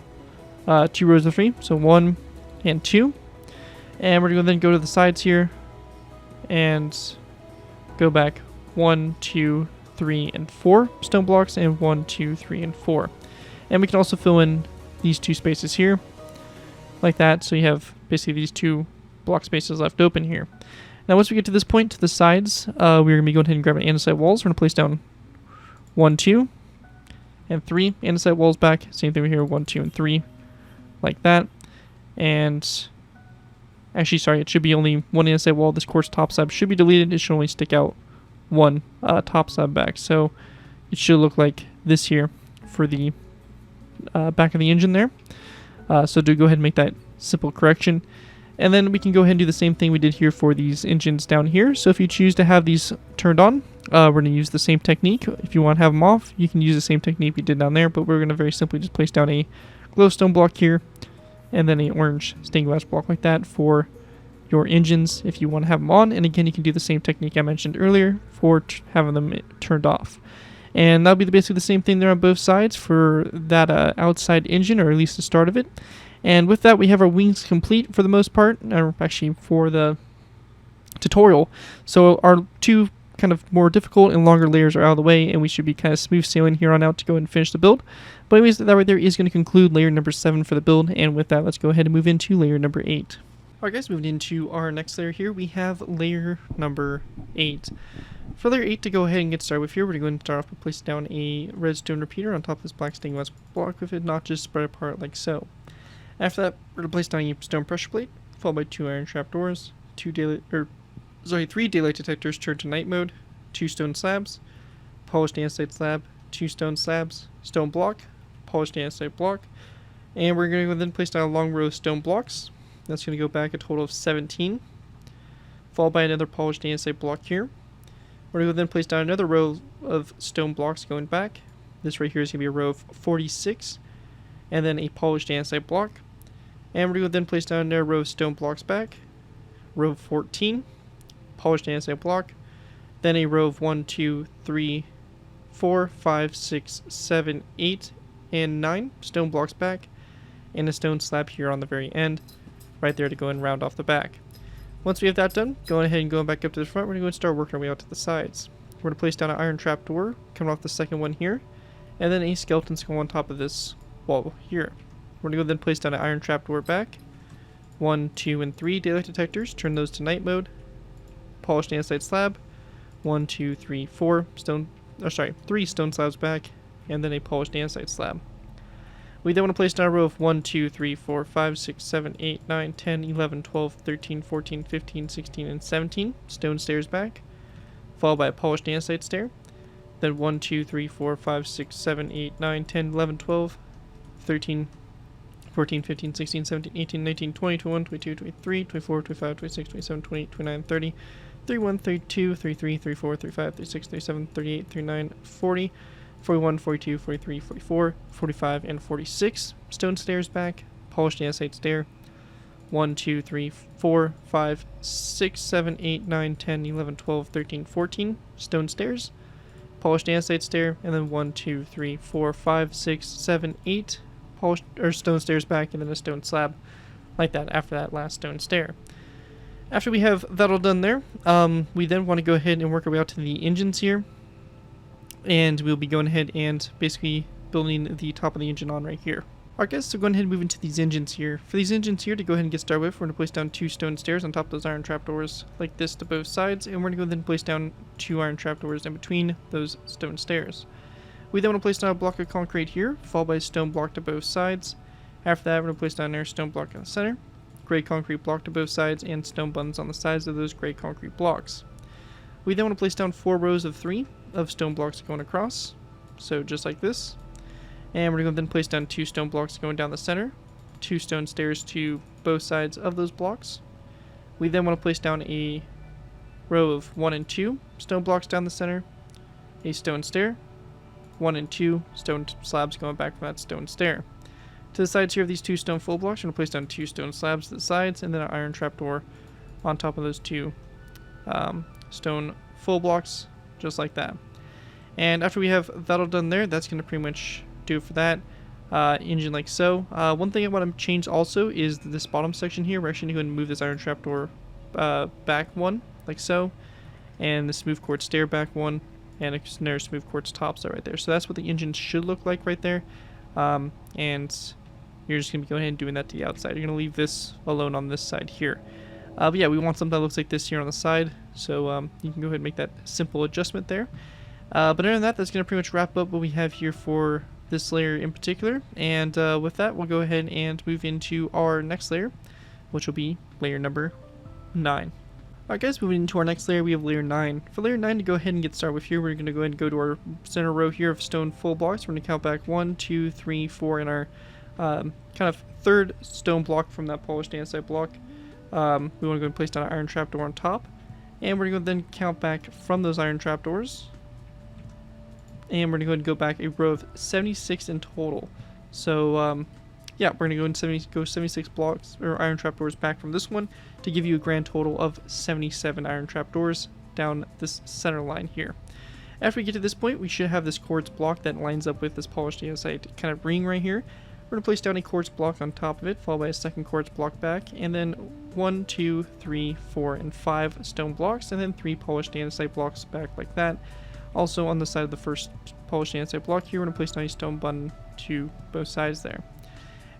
2 rows of 3. So 1 and 2. And we're going to then go to the sides here and go back 1, 2, 3, and 4 stone blocks, and 1, 2, 3, and 4. And we can also fill in these 2 spaces here, like that. So you have basically these 2 block spaces left open here. Now once we get to this point, to the sides, we're going to be going ahead and grabbing andesite walls. We're going to place down 1, 2, and 3 andesite walls back. Same thing here, 1, 2, and 3, like that. And actually, sorry, it should be only 1 andesite wall. This quartz top slab should be deleted. It should only stick out 1 top slab back. So it should look like this here for the back of the engine there. So do go ahead and make that simple correction. And then we can go ahead and do the same thing we did here for these engines down here. So if you choose to have these turned on, we're going to use the same technique. If you want to have them off, you can use the same technique we did down there, but we're going to very simply just place down a glowstone block here, and then a orange stained glass block like that for your engines if you want to have them on. And again, you can do the same technique I mentioned earlier for having them turned off. And that'll be basically the same thing there on both sides for that outside engine, or at least the start of it. And with that, we have our wings complete for the most part, or actually for the tutorial. So our 2 kind of more difficult and longer layers are out of the way, and we should be kind of smooth sailing here on out to go ahead and finish the build. But anyways, that right there is going to conclude layer number 7 for the build, and with that, let's go ahead and move into layer number 8. Alright guys, moving into our next layer here, we have layer number 8. For layer 8 to go ahead and get started with here, we're going to go and start off by placing down a redstone repeater on top of this black stained glass block with it not just spread apart like so. After that, we're going to place down a stone pressure plate, followed by 2 iron trapdoors, 3 daylight detectors turned to night mode, 2 stone slabs, polished andesite slab, 2 stone slabs, stone block, polished andesite block, and we're going to then place down a long row of stone blocks. That's going to go back a total of 17, followed by another polished andesite block here. We're going to then place down another row of stone blocks going back. This right here is going to be a row of 46, and then a polished andesite block. And we're going to then place down another row of stone blocks back, row of 14, polished andesite block, then a row of 1, 2, 3, 4, 5, 6, 7, 8, and 9 stone blocks back, and a stone slab here on the very end, right there to go and round off the back. Once we have that done, going ahead and going back up to the front, we're going to go and start working our way out to the sides. We're going to place down an iron trapdoor, coming off the second one here, and then a skeleton skull on top of this wall here. We're going to go then place down an iron trapdoor back, 1, 2, and 3 daylight detectors, turn those to night mode, polished andesite slab, 1, 2, 3, 4 3 stone slabs back, and then a polished andesite slab. We then want to place down a row of 1, 2, 3, 4, 5, 6, 7, 8, 9, 10, 11, 12, 13, 14, 15, 16, and 17 stone stairs back, followed by a polished andesite stair. Then 1, 2, 3, 4, 5, 6, 7, 8, 9, 10, 11, 12, 13, 14, 15, 16, 17, 18, 19, 20, 21, 22, 23, 24, 25, 26, 27, 28, 29, 30, 31, 32, 33, 34, 35, 36, 37, 38, 39, 40, 41, 42, 43, 44, 45, and 46 stone stairs back, polished andesite stair. 1, 2, 3, 4, 5, 6, 7, 8, 9, 10, 11, 12, 13, 14 stone stairs, polished andesite stair, and then 1, 2, 3, 4, 5, 6, 7, 8 polished or stone stairs back, and then a stone slab like that after that last stone stair. After we have that all done there, we then want to go ahead and work our way out to the engines here, and we'll be going ahead and basically building the top of the engine on right here. Alright guys, so go ahead and move into these engines here. For these engines here, to go ahead and get started with, we're going to place down 2 stone stairs on top of those iron trapdoors like this to both sides, and we're going to go ahead and place down 2 iron trapdoors in between those stone stairs. We then want to place down a block of concrete here, followed by a stone block to both sides. After that, we're going to place down another stone block in the center, gray concrete block to both sides, and stone buttons on the sides of those gray concrete blocks. We then want to place down 4 rows of 3 of stone blocks going across, so just like this. And we're going to then place down 2 stone blocks going down the center, 2 stone stairs to both sides of those blocks. We then want to place down a row of 1 and 2 stone blocks down the center, a stone stair, 1 and 2 stone slabs going back from that stone stair. To the sides here of these 2 stone full blocks, we're going to place down 2 stone slabs to the sides, and then an iron trapdoor on top of those 2 stone full blocks, just like that. And after we have that all done there, that's going to pretty much do it for that. Engine like so. One thing I want to change also is this bottom section here. We're actually going to move this iron trapdoor back one, like so. And the smooth quartz stair back one. And another smooth quartz top side right there. So that's what the engine should look like right there. And you're just going to be going ahead and doing that to the outside. You're going to leave this alone on this side here. But yeah, we want something that looks like this here on the side. So you can go ahead and make that simple adjustment there. But other than that, that's going to pretty much wrap up what we have here for this layer in particular. And with that, we'll go ahead and move into our next layer, which will be layer number 9. Alright guys, moving into our next layer, we have layer 9. For layer 9 to go ahead and get started with here, we're going to go ahead and go to our center row here of stone full blocks. We're going to count back 1, 2, 3, 4 in our kind of third stone block from that polished andesite block. We want to go and place down an iron trapdoor on top. And we're going to then count back from those iron trapdoors. And we're going to go ahead and go back a row of 76 in total. So, yeah, we're going to go and go 76 blocks or iron trapdoors back from this one to give you a grand total of 77 iron trapdoors down this center line here. After we get to this point, we should have this quartz block that lines up with this polished andesite kind of ring right here. We're going to place down a quartz block on top of it, followed by a second quartz block back, and then 1, 2, 3, 4, and 5 stone blocks, and then 3 polished andesite blocks back like that. Also on the side of the first polished andesite block here, we're going to place down a stone button to both sides there.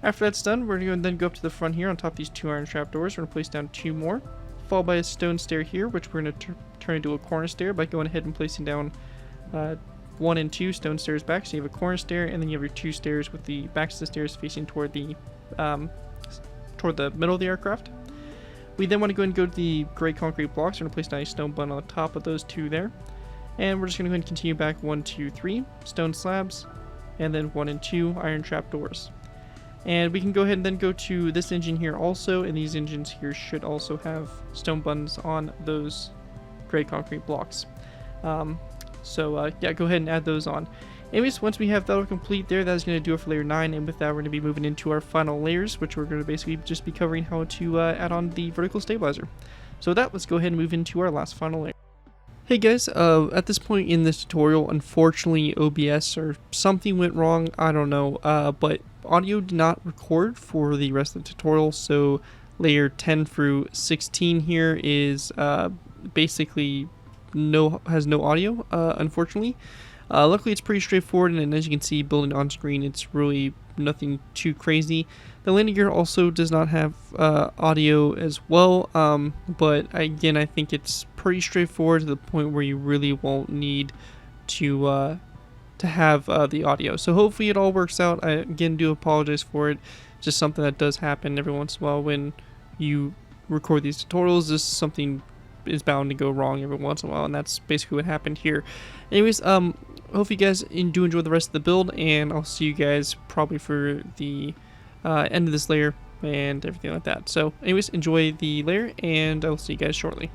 After that's done, we're going to then go up to the front here on top of these 2 iron trapdoors. We're going to place down 2 more, followed by a stone stair here, which we're going to turn into a corner stair by going ahead and placing down 1 and 2 stone stairs back. So you have a corner stair, and then you have your 2 stairs with the backs of the stairs facing toward the middle of the aircraft. We then want to go and go to the gray concrete blocks. We're going to place down a stone button on the top of those 2 there. And we're just going to go ahead and continue back 1, 2, 3 stone slabs, and then 1 and 2 iron trapdoors. And we can go ahead and then go to this engine here also, and these engines here should also have stone buttons on those gray concrete blocks. Yeah, go ahead and add those on. Anyways, once we have that all complete there, that is going to do it for layer 9, and with that we're going to be moving into our final layers, which we're going to basically just be covering how to add on the vertical stabilizer. So with that, let's go ahead and move into our last final layer. Hey guys, at this point in this tutorial, unfortunately OBS or something went wrong, I don't know, but audio did not record for the rest of the tutorial, so layer 10 through 16 here is basically has no audio, unfortunately. Luckily it's pretty straightforward, and as you can see building on screen, it's really nothing too crazy. The landing gear also does not have audio as well, but again I think it's pretty straightforward to the point where you really won't need to have the audio. So hopefully it all works out. I again do apologize for it. Just something that does happen every once in a while when you record these tutorials. This is something is bound to go wrong every once in a while, and that's basically what happened here. Anyways, hope you guys do enjoy the rest of the build, and I'll see you guys probably for the end of this layer and everything like that. So anyways, enjoy the layer, and I'll see you guys shortly.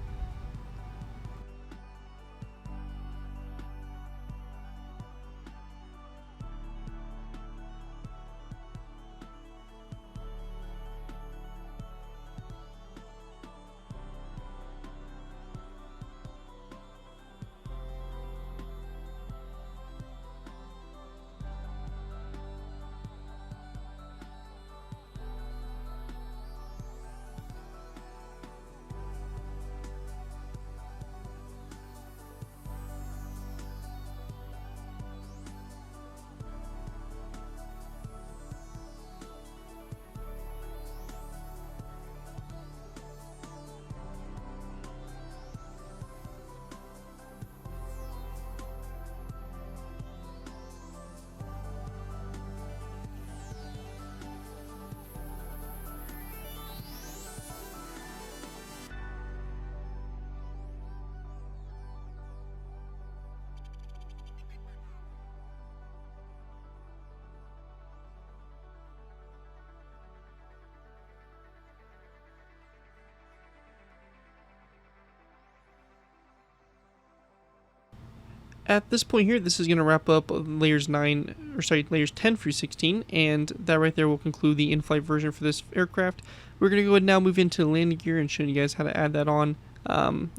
At this point here, this is going to wrap up layers 10 through 16, and that right there will conclude the in-flight version for this aircraft. We're going to go ahead and now move into the landing gear and show you guys how to add that on.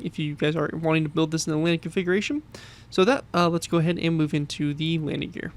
if you guys are wanting to build this in the landing configuration. So that, let's go ahead and move into the landing gear.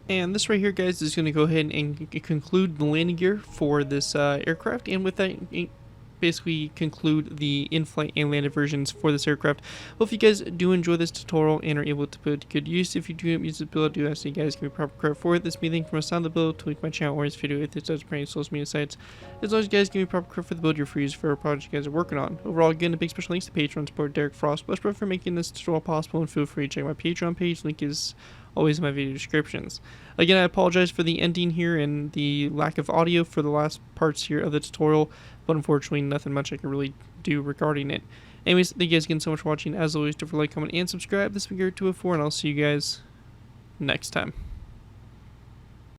And this right here, guys, is going to go ahead and conclude the landing gear for this aircraft. And with that, basically conclude the in-flight and landed versions for this aircraft. Well, if you guys do enjoy this tutorial and are able to put it to good use, if you do use this build, I do ask that you guys give me proper credit for it. This may link from a sound the build to link my channel or this video if it does bring social media sites. As long as you guys give me proper credit for the build you're free for a project you guys are working on. Overall, again, a big special thanks to Patreon support Derek Frost, Westbrook for making this tutorial possible, and feel free to check my Patreon page. Link is always in my video descriptions. Again, I apologize for the ending here and the lack of audio for the last parts here of the tutorial, but unfortunately nothing much I can really do regarding it. Anyways, thank you guys again so much for watching. As always, don't forget to like, comment, and subscribe. This has been Garrett204, and I'll see you guys next time.